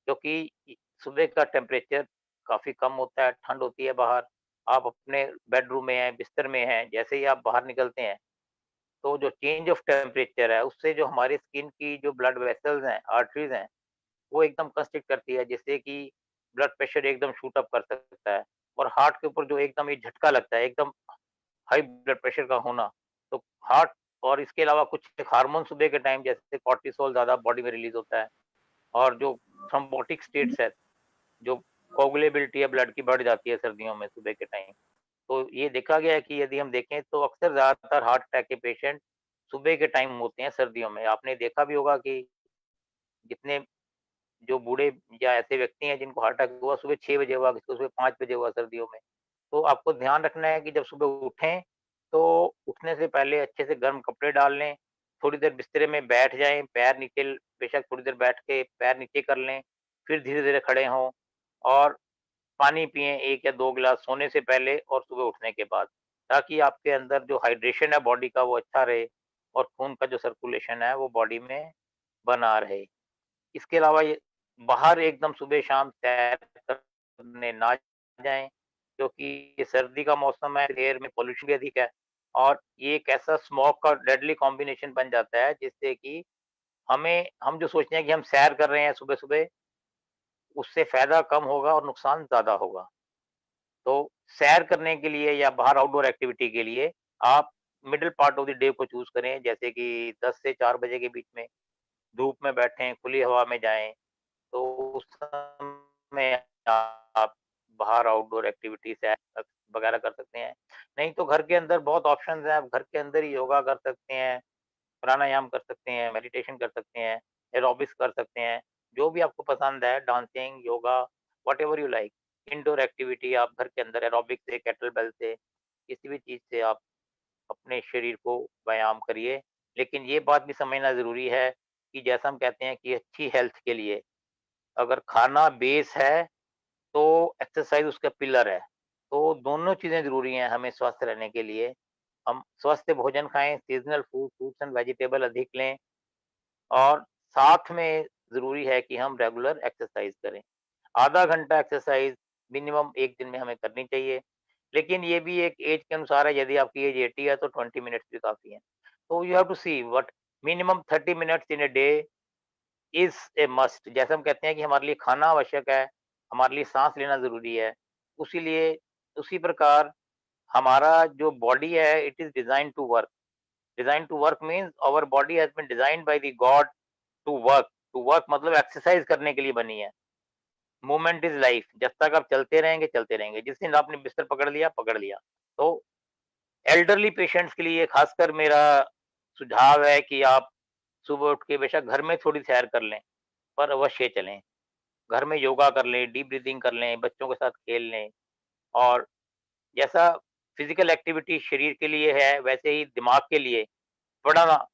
[SPEAKER 6] क्योंकि सुबह का टेम्परेचर काफ़ी कम होता है, ठंड होती है बाहर, आप अपने बेडरूम में हैं, बिस्तर में हैं, जैसे ही आप बाहर निकलते हैं, तो जो चेंज ऑफ टेम्परेचर है, उससे जो हमारी स्किन की जो ब्लड वेसल्स हैं, आर्टरीज़ हैं, वो एकदम कंस्ट्रिक्ट करती है, जिससे कि ब्लड प्रेशर एकदम शूट अप कर सकता है और हार्ट के ऊपर जो एकदम ये झटका लगता है, एकदम हाई ब्लड प्रेशर का होना, तो हार्ट और इसके अलावा कुछ हार्मोन सुबह के टाइम जैसे कॉर्टिसोल ज़्यादा बॉडी में रिलीज़ होता है और जो थ्रोम्बोटिक स्टेट्स है, जो कोगुलेबिलिटी है ब्लड की बढ़ जाती है सर्दियों में सुबह के टाइम। तो ये देखा गया है कि यदि हम देखें तो अक्सर ज़्यादातर हार्ट अटैक के पेशेंट सुबह के टाइम होते हैं सर्दियों में। आपने देखा भी होगा कि जितने जो बूढ़े या ऐसे व्यक्ति हैं जिनको हार्ट अटैक हुआ सुबह 6 बजे हुआ, किसी को सुबह 5 बजे हुआ सर्दियों में। तो आपको ध्यान रखना है कि जब सुबह उठें, तो उठने से पहले अच्छे से गर्म कपड़े डाल लें, थोड़ी देर बिस्तर में बैठ जाएँ, पैर नीचे बेशक थोड़ी देर बैठ के पैर नीचे कर लें, फिर धीरे-धीरे खड़े हों और पानी पिएँ 1 या 2 गिलास सोने से पहले और सुबह उठने के बाद, ताकि आपके अंदर जो हाइड्रेशन है बॉडी का वो अच्छा रहे और खून का जो सर्कुलेशन है वो बॉडी में बना रहे। इसके अलावा ये बाहर एकदम सुबह-शाम सैर करने ना जाएँ, क्योंकि ये सर्दी का मौसम है, एयर में पॉल्यूशन भी अधिक है और ये एक ऐसा स्मॉग का डेडली कॉम्बिनेशन बन जाता है जिससे कि हम जो सोचते हैं कि हम सैर कर रहे हैं सुबह-सुबह, उससे फ़ायदा कम होगा और नुकसान ज़्यादा होगा। तो सैर करने के लिए या बाहर आउटडोर एक्टिविटी के लिए आप middle part of the day को चूज़ करें, जैसे कि 10 से 4 बजे के बीच में, धूप में बैठें, खुली हवा में जाएँ। तो उस समय आप बाहर आउटडोर एक्टिविटीज़ वगैरह कर सकते हैं। नहीं तो घर के अंदर बहुत ऑप्शंस हैं, आप घर के अंदर ही योगा कर सकते हैं, प्राणायाम कर सकते हैं, मेडिटेशन कर सकते हैं, एरोबिक्स कर सकते हैं, जो भी आपको पसंद है, dancing, yoga, whatever you like. Indoor activity आप घर के अंदर एरोबिक्स से, केटलबेल से, किसी भी चीज़ से आप अपने शरीर को व्यायाम करिए। लेकिन ये बात भी समझना ज़रूरी है कि जैसा हम कहते हैं कि अच्छी हेल्थ के लिए अगर खाना बेस है, तो एक्सरसाइज़ उसका पिलर है। तो दोनों चीज़ें ज़रूरी हैं हमें स्वस्थ रहने के लिए। हम स्वस्थ भोजन खाएँ, सीज़नल फ्रूट्स एंड वेजिटेबल अधिक लें और साथ में ज़रूरी है कि हम रेगुलर एक्सरसाइज़ करें। आधा घंटा एक्सरसाइज़ मिनिमम 1 दिन में हमें करनी चाहिए। लेकिन ये भी एक ऐज के अनुसार है, यदि आपकी ऐज 80 है तो 20 मिनट्स भी काफ़ी हैं। तो you have to see what minimum 30 minutes in a day is a must. जैसे हम कहते हैं कि हमारे लिए खाना आवश्यक है, हमारे लिए साँस लेना ज़रूरी है, उसी प्रकार हमारा जो बॉडी है it is designed to work. Designed to work means our body has been designed by the god to work. To work मतलब एक्सरसाइज़ करने के लिए बनी है। Movement is life. जब तक आप चलते रहेंगे। जिस दिन आपने बिस्तर पकड़ लिया, पकड़ लिया। तो एल्डरली पेशेंट्स के लिए खासकर मेरा सुझाव है कि आप सुबह उठ के बेशक घर में थोड़ी सैर कर लें, पर अवश्य चलें। घर में योगा कर लें, डीप ब्रीथिंग कर लें, बच्चों के साथ खेल लें और जैसा फिज़िकल एक्टिविटी शरीर के लिए है, वैसे ही दिमाग के लिए पढ़ना,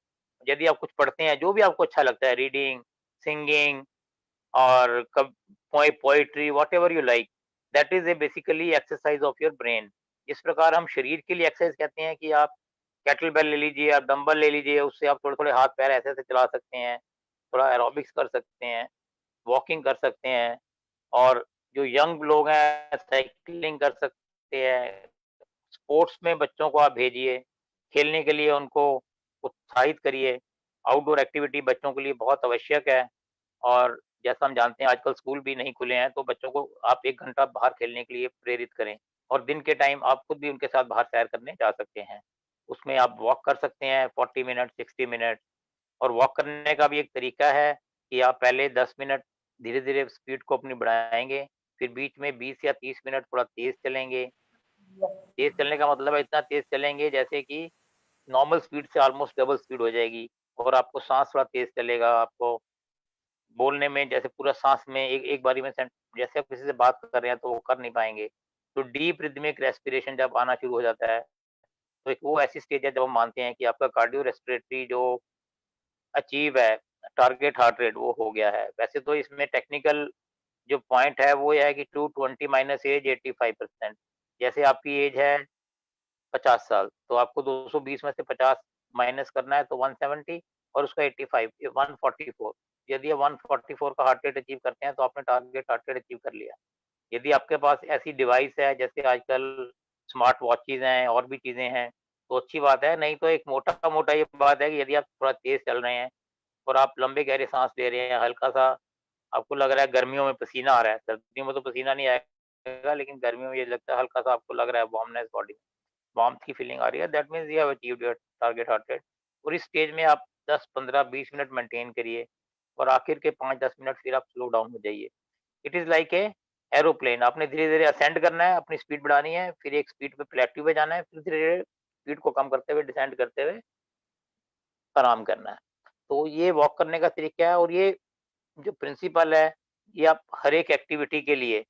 [SPEAKER 6] यदि आप कुछ पढ़ते हैं, जो भी आपको अच्छा लगता है, रीडिंग, सिंगिंग और कब poetry whatever you like, that is a basically exercise of your brain. जिस प्रकार हम शरीर के लिए एक्सरसाइज़ कहते हैं कि आप केटलबेल ले लीजिए, आप डंबल ले लीजिए, उससे आप थोड़े-थोड़े हाथ-पैर ऐसे-ऐसे चला सकते हैं, थोड़ा एरोबिक्स कर सकते हैं, वॉकिंग कर सकते हैं और जो यंग लोग हैं, साइक्लिंग कर सकते हैं। स्पोर्ट्स में बच्चों को आप भेजिए, खेलने के लिए उनको उत्साहित करिए। आउटडोर एक्टिविटी बच्चों के लिए बहुत आवश्यक है और जैसा हम जानते हैं आजकल स्कूल भी नहीं खुले हैं, तो बच्चों को आप 1 घंटा बाहर खेलने के लिए प्रेरित करें और दिन के टाइम आप खुद भी उनके साथ बाहर सैर करने जा सकते हैं। उसमें आप वॉक कर सकते हैं 40 मिनट, 60 मिनट और वॉक करने का भी एक तरीका है कि आप पहले 10 मिनट धीरे-धीरे स्पीड को अपनी बढ़ाएँगे, फिर बीच में 20 या 30 मिनट थोड़ा तेज़ चलेंगे। तेज़ चलने का मतलब है इतना तेज़ चलेंगे जैसे कि नॉर्मल स्पीड से ऑलमोस्ट डबल स्पीड हो जाएगी और आपको साँस थोड़ा तेज़ चलेगा, आपको बोलने में जैसे पूरा साँस में एक एक बारी में जैसे आप किसी से बात कर रहे हैं तो वो कर नहीं पाएँगे। तो डीप रिदमिक रेस्पिरेशन जब आना शुरू हो जाता है, तो एक वो ऐसी स्टेज है जब हम मानते हैं कि आपका कार्डियो रेस्पिरेटरी जो अचीव है, टारगेट हार्ट रेट वो हो गया है। वैसे तो इसमें टेक्निकल जो पॉइंट है वो यह है कि 220 माइनस एज 85%। जैसे आपकी एज है 50 साल, तो आपको 220 में से 50 माइनस करना है, तो 170, और उसका 85 144। यदि आप 144 का हार्ट रेट अचीव करते हैं तो आपने टारगेट हार्ट रेट अचीव कर लिया। यदि आपके पास ऐसी डिवाइस है, जैसे आजकल स्मार्ट वॉचेज हैं और भी चीजें हैं, तो अच्छी बात है। नहीं तो एक मोटा मोटा ये बात है कि यदि आप थोड़ा तेज चल रहे हैं और आप लंबे गहरे सांस ले रहे हैं, हल्का सा आपको लग रहा है गर्मियों में पसीना आ रहा है, सर्दियों में तो पसीना नहीं आएगा, लेकिन गर्मियों में ये लगता है हल्का सा आपको लग रहा है वार्मनेस बॉडी, वार्म की फीलिंग आ रही है, that means you have achieved your target heart rate. और इस स्टेज में आप 10 15 20 मिनट मेंटेन करिए, और आखिर के 5-10 मिनट फिर आप स्लो डाउन हो जाइए। It is like a aeroplane, आपने धीरे धीरे असेंड करना है, अपनी स्पीड बढ़ानी है, फिर एक स्पीड पे प्लेट्यू पे जाना है, फिर धीरे धीरे स्पीड को कम करते हुए डिसेंड करते हुए आराम करना है। तो ये वॉक करने का तरीका है, और ये जो प्रिंसिपल है, ये आप हर एक एक्टिविटी के लिए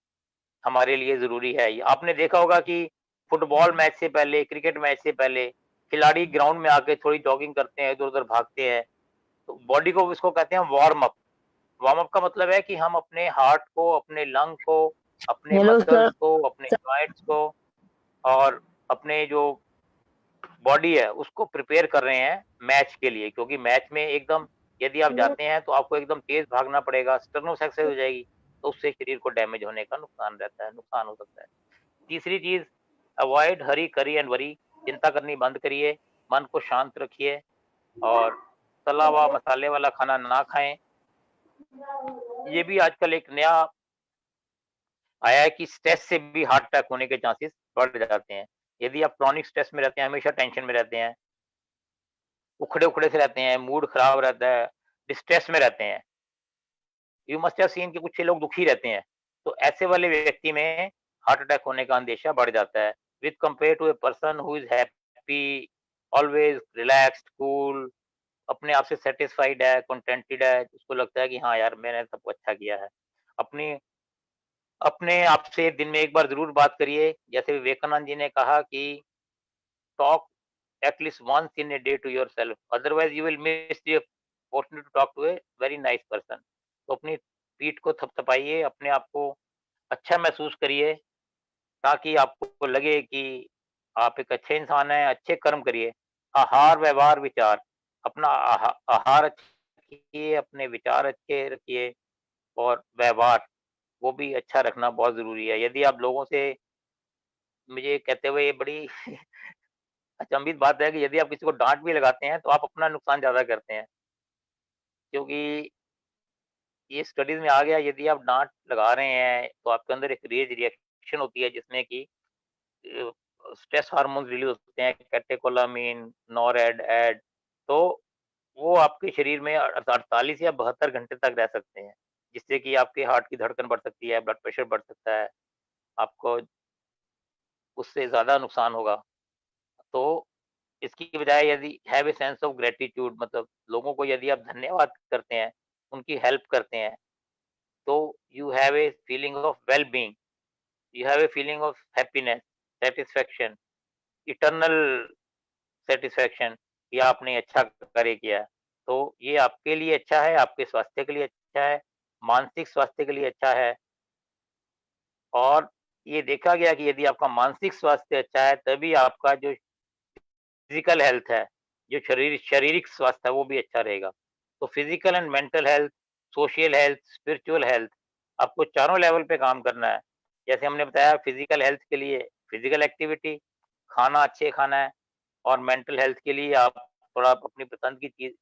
[SPEAKER 6] हमारे लिए जरूरी है। आपने देखा होगा कि फुटबॉल मैच से पहले, क्रिकेट मैच से पहले खिलाड़ी ग्राउंड में आके थोड़ी जॉगिंग करते हैं, इधर उधर भागते हैं, तो बॉडी को, इसको कहते हैं वार्म अप। वार्म अप का मतलब है कि हम अपने हार्ट को, अपने लंग को, अपने मसल्स को, अपने जॉइंट्स को, और अपने जो बॉडी है उसको प्रिपेयर कर रहे हैं मैच के लिए। क्योंकि मैच में एकदम यदि आप जाते हैं तो आपको एकदम तेज भागना पड़ेगा, स्टर्नस एक्सरसाइज हो जाएगी, तो उससे शरीर को डैमेज होने का नुकसान रहता है, नुकसान हो सकता है। तीसरी चीज, अवॉइड हरी करी एंड वरी, चिंता करनी बंद करिए, मन को शांत रखिए, और तला हुआ मसाले वाला खाना ना खाएं। ये भी आजकल एक नया आया है कि स्ट्रेस से भी हार्ट अटैक होने के चांसेस बढ़ जाते हैं। यदि आप क्रॉनिक स्ट्रेस में रहते हैं, हमेशा टेंशन में रहते हैं, उखड़े उखड़े से रहते हैं, मूड खराब रहता है, डिस्ट्रेस में रहते हैं, यू मस्ट हैव सीन कि कुछ लोग दुखी रहते हैं, तो ऐसे वाले व्यक्ति में हार्ट अटैक होने का अंदेशा बढ़ जाता है, with compare to a person who is happy, always relaxed, cool, अपने आप से सेटिस्फाइड है, कंटेंटेड है, उसको लगता है कि हाँ यार मैंने सब अच्छा किया है। अपनी अपने आप से दिन में एक बार जरूर बात करिए। जैसे विवेकानंद जी ने कहा कि talk at least once in a day to yourself, otherwise you will miss the opportunity to talk to a very nice person। तो अपनी पीठ को थपथपाइए, अपने आप को अच्छा महसूस करिए, ताकि आपको लगे कि आप एक अच्छे इंसान हैं, अच्छे कर्म करिए। आहार व्यवहार विचार, अपना आहार अच्छा रखिए, अपने विचार अच्छे रखिए, और व्यवहार वो भी अच्छा रखना बहुत जरूरी है। यदि आप लोगों से, मुझे कहते हुए ये बड़ी अचंभित बात है कि यदि आप किसी को डांट भी लगाते हैं तो आप अपना नुकसान ज्यादा करते हैं, क्योंकि ये स्टडीज में आ गया, यदि आप डांट लगा रहे हैं तो आपके अंदर एक रेज रिएक्शन होती है, जिसमें कि स्ट्रेस हार्मोन्स रिलीज होते हैं, कैटेकोलामीन, नॉरएड, तो वो आपके शरीर में 48 या 72 घंटे तक रह सकते हैं, जिससे कि आपके हार्ट की धड़कन बढ़ सकती है, ब्लड प्रेशर बढ़ सकता है, आपको उससे ज्यादा नुकसान होगा। तो इसकी बजाय यदि have a sense of gratitude, मतलब लोगों को यदि आप धन्यवाद करते हैं, उनकी हेल्प करते हैं, तो you have a feeling of well being, you have a feeling of happiness, satisfaction, eternal satisfaction, कि आपने अच्छा कार्य किया। तो ये आपके लिए अच्छा है, आपके स्वास्थ्य के लिए अच्छा है, मानसिक स्वास्थ्य के लिए अच्छा है। और ये देखा गया कि यदि आपका मानसिक स्वास्थ्य अच्छा है, तभी आपका जो फिजिकल हेल्थ है, जो शारीरिक स्वास्थ्य है, वो भी अच्छा रहेगा। तो physical and mental health, social health, spiritual health, आपको चारों लेवल पे काम करना है। जैसे हमने बताया, फिजिकल हेल्थ के लिए फिजिकल एक्टिविटी, खाना अच्छे खाना है, और मेंटल हेल्थ के लिए आप थोड़ा अपनी पसंद की चीज,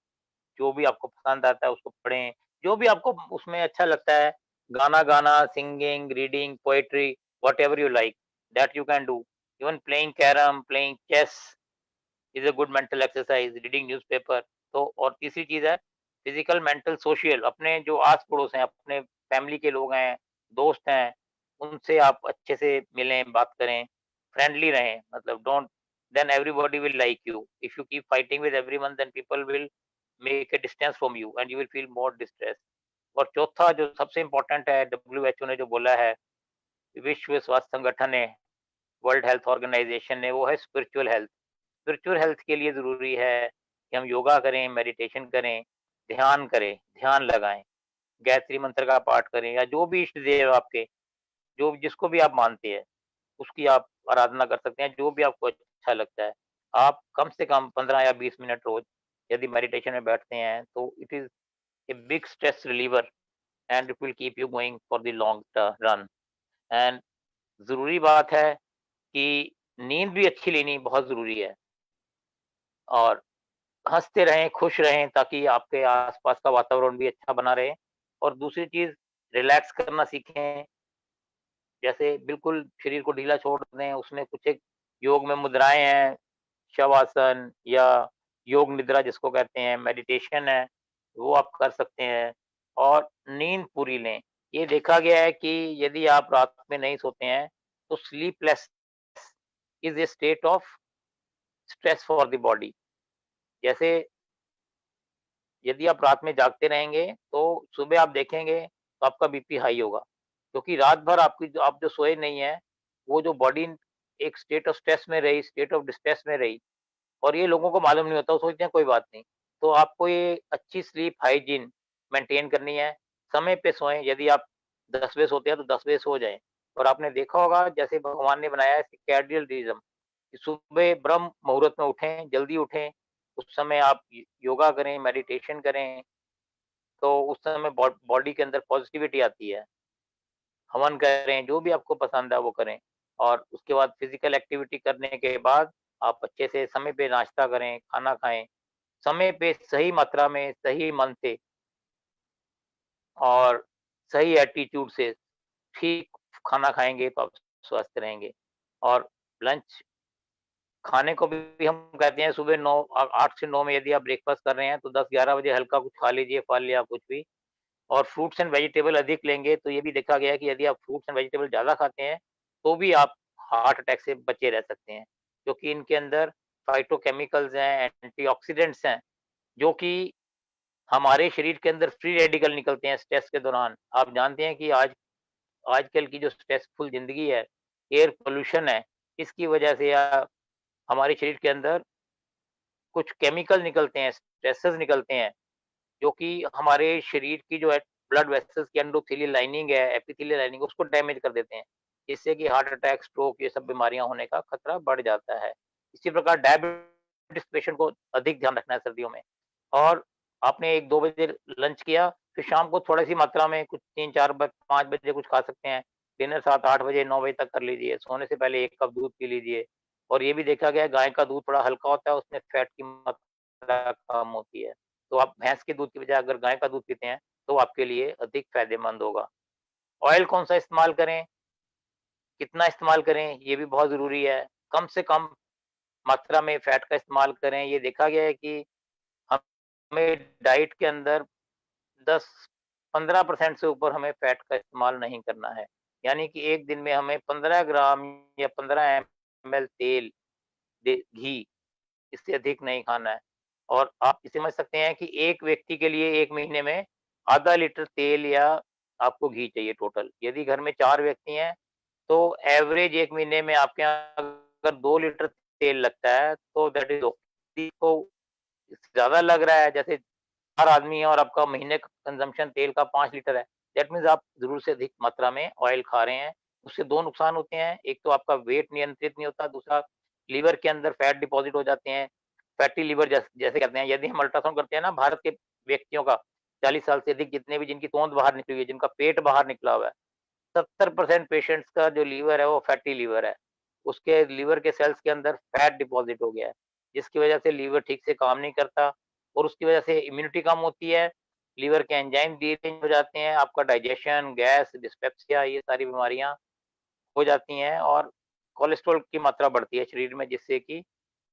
[SPEAKER 6] जो भी आपको पसंद आता है उसको पढ़ें, जो भी आपको उसमें अच्छा लगता है, गाना गाना, singing, reading, poetry, whatever you like, that you can do. Even playing carrom, playing chess is a good mental exercise, reading newspaper. तो और तीसरी चीज है फिजिकल, मेंटल, सोशल, अपने जो आस पड़ोस हैं, अपने फैमिली के लोग हैं, दोस्त हैं, उनसे आप अच्छे से मिलें, बात करें, फ्रेंडली रहें, मतलब don't, then everybody will like you. If you keep fighting with everyone, then people will make a distance from you and you will feel more distress. और चौथा जो सबसे इम्पोर्टेंट है, WHO ने जो बोला है, विश्व स्वास्थ्य संगठन ने, वर्ल्ड हेल्थ ऑर्गेनाइजेशन ने, वो है स्पिरिचुअल हेल्थ। स्पिरिचुअल हेल्थ के लिए ज़रूरी है कि हम योगा करें, मेडिटेशन करें, ध्यान करें, ध्यान लगाएं। गायत्री मंत्र का पाठ करें, या जो भी इष्ट देव आपके, जो जिसको भी आप मानते हैं, उसकी आप आराधना कर सकते हैं, जो भी आपको अच्छा लगता है। आप कम से कम 15 या 20 मिनट रोज यदि मेडिटेशन में बैठते हैं, तो it is a big stress reliever and it will keep you going for the long run. And जरूरी बात है कि नींद भी अच्छी लेनी बहुत जरूरी है, और हंसते रहें, खुश रहें, ताकि आपके आसपास का वातावरण भी अच्छा बना रहे। और दूसरी चीज, रिलैक्स करना सीखें। जैसे बिल्कुल शरीर को ढीला छोड़ दें, उसमें कुछ एक योग में मुद्राएं हैं, शवासन या योग निद्रा जिसको कहते हैं, मेडिटेशन है, वो आप कर सकते हैं। और नींद पूरी लें। ये देखा गया है कि यदि आप रात में नहीं सोते हैं, तो sleepless is a state of stress for the body. जैसे यदि आप रात में जागते रहेंगे, तो सुबह आप देखेंगे तो आपका बीपी हाई होगा, क्योंकि रात भर आप जो सोए नहीं है, वो जो बॉडी एक स्टेट ऑफ स्ट्रेस में रही, स्टेट ऑफ डिस्ट्रेस में रही, और ये लोगों को मालूम नहीं होता, वो सोचते हैं कोई बात नहीं। तो आपको ये अच्छी स्लीप हाइजीन मेंटेन करनी है। समय पे सोएं। यदि आप 10 बजे सोते हैं, तो 10 बजे सो जाएं। और आपने देखा होगा, जैसे भगवान ने बनाया है सर्कैडियन रिदम, कि सुबह ब्रह्म मुहूर्त में उठें, जल्दी उठें, उस समय आप योगा करें, मेडिटेशन करें, तो उस समय बॉडी के अंदर पॉजिटिविटी आती है। हवन करें, जो भी आपको पसंद है वो करें। और उसके बाद फिजिकल एक्टिविटी करने के बाद आप अच्छे से समय पे नाश्ता करें, खाना खाएं, समय पे सही मात्रा में, सही मन से और सही एटीट्यूड से ठीक खाना खाएंगे, तो आप स्वस्थ रहेंगे। और लंच खाने को भी हम कहते हैं सुबह 8 से 9 में यदि आप ब्रेकफास्ट कर रहे हैं, तो 10-11 बजे हल्का कुछ खा लीजिए, फल या कुछ भी। और फ्रूट्स एंड वेजिटेबल अधिक लेंगे, तो ये भी देखा गया है कि यदि आप फ्रूट्स एंड वेजिटेबल ज़्यादा खाते हैं, तो भी आप हार्ट अटैक से बचे रह सकते हैं, क्योंकि इनके अंदर फाइटोकेमिकल्स हैं, एंटीऑक्सीडेंट्स हैं, जो कि हमारे शरीर के अंदर फ्री रेडिकल निकलते हैं स्ट्रेस के दौरान। आप जानते हैं कि आजकल की जो स्ट्रेसफुल ज़िंदगी है, एयर पोल्यूशन है, इसकी वजह से या हमारे शरीर के अंदर कुछ केमिकल निकलते हैं, स्ट्रेसेस निकलते हैं, जो कि हमारे शरीर की जो है ब्लड वेसल्स की एंडोथेलियल लाइनिंग है, एपिथेलियल लाइनिंग, उसको डैमेज कर देते हैं, जिससे कि हार्ट अटैक, स्ट्रोक, ये सब बीमारियां होने का खतरा बढ़ जाता है। इसी प्रकार डायबिटीज पेशेंट को अधिक ध्यान रखना है सर्दियों में। और आपने 1-2 बजे लंच किया, फिर शाम को थोड़ी सी मात्रा में कुछ 3-4-5 बजे कुछ खा सकते हैं। डिनर 7-8 बजे 9 बजे तक कर लीजिए। सोने से पहले 1 कप दूध पी लीजिए। और ये भी देखा गया है, गाय का दूध थोड़ा हल्का होता है, उसमें फैट की मात्रा कम होती है। तो आप भैंस के दूध की बजाय अगर गाय का दूध पीते हैं, तो आपके लिए अधिक फायदेमंद होगा। ऑयल कौन सा इस्तेमाल करें, कितना इस्तेमाल करें, ये भी बहुत ज़रूरी है। कम से कम मात्रा में फैट का इस्तेमाल करें। ये देखा गया है कि हमें डाइट के अंदर 10-15% से ऊपर हमें फैट का इस्तेमाल नहीं करना है। यानी कि एक दिन में हमें 15 ग्राम या 15 एमएल तेल, घी, इससे अधिक नहीं खाना है। और आप ये समझ सकते हैं कि एक व्यक्ति के लिए 1 महीने में आधा लीटर तेल या आपको घी चाहिए टोटल। यदि घर में 4 व्यक्ति हैं, तो एवरेज 1 महीने में आपके यहाँ अगर 2 लीटर तेल लगता है, तो दैट इज़ ओके। को ज़्यादा लग रहा है, जैसे 4 आदमी हैं और आपका महीने का कंज़म्पशन तेल का 5 लीटर है, दैट मीन्स आप ज़रूरत से अधिक मात्रा में ऑयल खा रहे हैं। उससे 2 नुकसान होते हैं, एक तो आपका वेट नियंत्रित नहीं होता, दूसरा लीवर के अंदर फैट डिपॉज़िट हो जाते हैं, फैटी लीवर जैसे कहते हैं। यदि हम अल्ट्रासाउंड करते हैं ना भारत के व्यक्तियों का, 40 साल से अधिक जितने भी जिनकी तोंद बाहर निकली हुई है, जिनका पेट बाहर निकला हुआ है, 70% पेशेंट्स का जो लीवर है वो फैटी लीवर है। उसके लीवर के सेल्स के अंदर फैट डिपॉज़िट हो गया है, जिसकी वजह से लीवर ठीक से काम नहीं करता, और उसकी वजह से इम्यूनिटी कम होती है, लीवर के एंजाइम डीरेंज हो जाते हैं, आपका डाइजेशन, गैस, डिस्पेप्सिया, ये सारी बीमारियाँ हो जाती हैं, और कोलेस्ट्रॉल की मात्रा बढ़ती है शरीर में, जिससे कि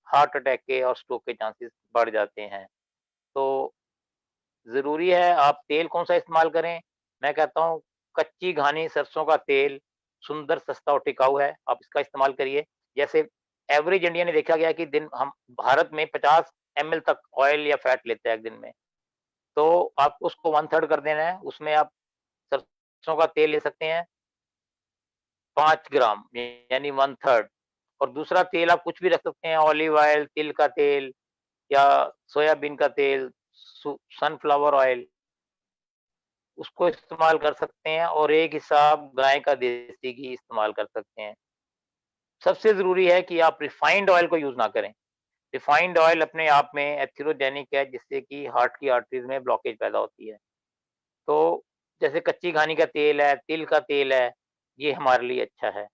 [SPEAKER 6] हार्ट अटैक के और स्ट्रोक के चांसेस बढ़ जाते हैं। तो ज़रूरी है आप तेल कौन-सा इस्तेमाल करें? मैं कहता हूँ कच्ची घानी सरसों का तेल सुंदर, सस्ता और टिकाऊ है, आप इसका इस्तेमाल करिए। जैसे एवरेज इंडियन ने देखा गया है कि दिन हम भारत में 50 एमएल तक ऑयल या फैट लेते हैं एक दिन में। तो आप उसको 1/3 कर देना है, उसमें आप सरसों का तेल ले सकते हैं 5 ग्राम, यानी 1/3। और दूसरा तेल आप कुछ भी रख सकते हैं, ऑलिव ऑयल, तिल का तेल या सोयाबीन का तेल, सनफ्लावर ऑयल, उसको इस्तेमाल कर सकते हैं और एक हिस्सा आप गाय का देसी घी इस्तेमाल कर सकते हैं। सबसे ज़रूरी है कि आप रिफाइंड ऑयल को यूज़ ना करें। रिफाइंड ऑयल अपने आप में एथेरोजेनिक है, जिससे कि हार्ट की आर्टरीज में ब्लॉकेज पैदा होती है। तो जैसे कच्ची घानी का तेल है, तिल का तेल है, ये हमारे लिए अच्छा है।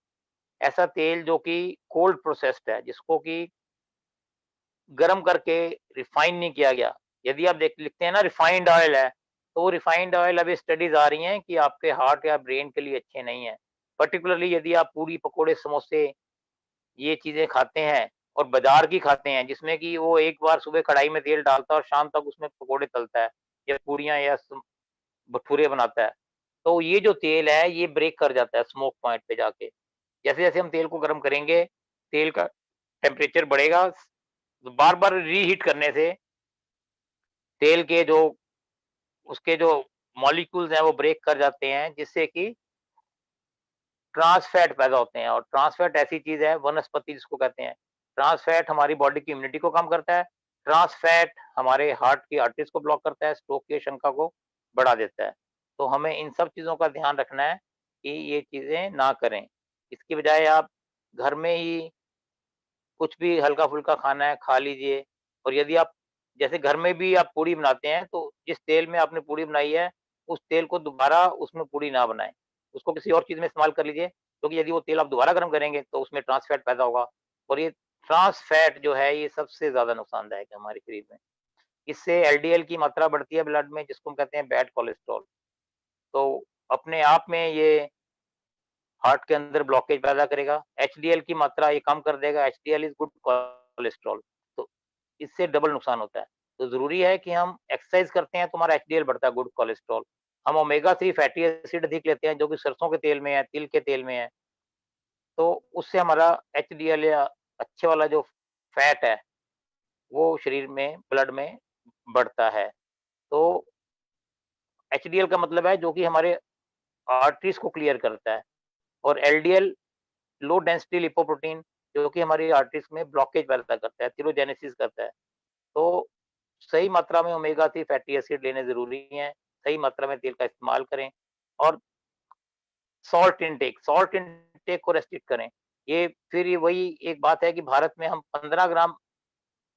[SPEAKER 6] ऐसा तेल जो कि कोल्ड प्रोसेस्ड है, जिसको कि गरम करके रिफाइन नहीं किया गया। यदि आप देख लिखते हैं ना रिफाइंड ऑयल है, तो वो रिफाइंड ऑयल अभी स्टडीज़ आ रही हैं कि आपके हार्ट या ब्रेन के लिए अच्छे नहीं हैं। पर्टिकुलरली यदि आप पूड़ी, पकोड़े, समोसे ये चीज़ें खाते हैं और बाज़ार की खाते हैं, जिसमें कि वो एक बार सुबह कढ़ाई में तेल डालता है और शाम तक उसमें पकोड़े तलता है या पूड़ियाँ या भटूरे बनाता है। तो ये जो तेल है, ये ब्रेक कर जाता है स्मोक पॉइंट पे जाके। जैसे-जैसे हम तेल को गरम करेंगे, तेल का टेम्परेचर बढ़ेगा, बार-बार रीहीट करने से तेल के जो उसके जो मॉलिक्यूल्स हैं, वो ब्रेक कर जाते हैं, जिससे कि ट्रांस फैट पैदा होते हैं। और ट्रांस फैट ऐसी चीज़ है, वनस्पति जिसको कहते हैं। ट्रांस फैट हमारी बॉडी की इम्यूनिटी को कम करता है। ट्रांस फैट हमारे हार्ट की आर्टरीज़ को ब्लॉक करता है, स्ट्रोक की आशंका को बढ़ा देता है। तो हमें इन सब चीज़ों का ध्यान रखना है कि ये चीज़ें ना करें। इसकी बजाय आप घर में ही कुछ भी हल्का-फुल्का खाना है, खा लीजिए। और यदि आप जैसे घर में भी आप पूड़ी बनाते हैं, तो जिस तेल में आपने पूड़ी बनाई है, उस तेल को दोबारा उसमें पूड़ी ना बनाएँ। उसको किसी और चीज़ में इस्तेमाल कर लीजिए, क्योंकि यदि वो तेल आप दोबारा गरम करेंगे, तो उसमें ट्रांस फैट पैदा होगा और ये ट्रांस फैट जो है, ये सबसे ज़्यादा नुकसानदायक है हमारे शरीर में। इससे एलडीएल की मात्रा बढ़ती है ब्लड में, जिसको हम कहते हैं बैड कोलेस्ट्रॉल। तो अपने आप में ये हार्ट के अंदर ब्लॉकेज पैदा करेगा। एचडीएल की मात्रा ये कम कर देगा। HDL is good cholesterol. तो इससे डबल नुकसान होता है। तो ज़रूरी है कि हम एक्सरसाइज़ करते हैं तो हमारा एचडीएल बढ़ता है, गुड कोलेस्ट्रॉल। हम ओमेगा 3 फैटी एसिड अधिक लेते हैं, जो कि सरसों के तेल में है, तिल के तेल में है। तो उससे हमारा एचडीएल या अच्छे वाला जो फैट है, वो शरीर में, ब्लड में बढ़ता है। तो एचडीएल का मतलब है जो कि हमारे आर्टरीज़ को क्लियर करता है। और एलडीएल लो डेंसिटी लिपोप्रोटीन, जो कि हमारी आर्टरीज़ में ब्लॉकेज पैदा करता है, थिरोजेनेसिस करता है। तो सही मात्रा में ओमेगा 3 फैटी एसिड लेने ज़रूरी हैं, सही मात्रा में तेल का इस्तेमाल करें और सॉल्ट इनटेक को रेस्ट्रिक्ट करें। ये फिर ये वही एक बात है कि भारत में हम 15 ग्राम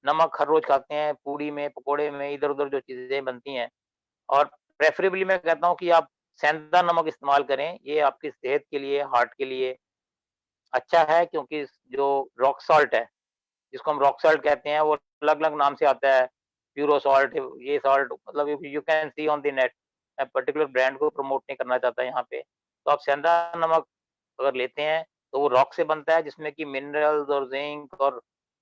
[SPEAKER 6] नमक हर रोज़ खाते हैं, पूड़ी में, पकोड़े में, इधर-उधर जो चीज़ें बनती हैं। और प्रेफ़रेबली मैं कहता हूँ कि आप सेंधा नमक इस्तेमाल करें, ये आपकी सेहत के लिए, हार्ट के लिए अच्छा है, क्योंकि जो रॉक सॉल्ट है, जिसको हम रॉक सॉल्ट कहते हैं, वो अलग-अलग नाम से आता है। प्यूरो सॉल्ट, ये सॉल्ट, मतलब you can see on the net. मैं पर्टिकुलर ब्रांड को प्रमोट नहीं करना चाहता यहाँ पे। तो आप सेंधा नमक अगर लेते हैं, तो वो रॉक से बनता है, जिसमें कि मिनरल्स और ज़िंक और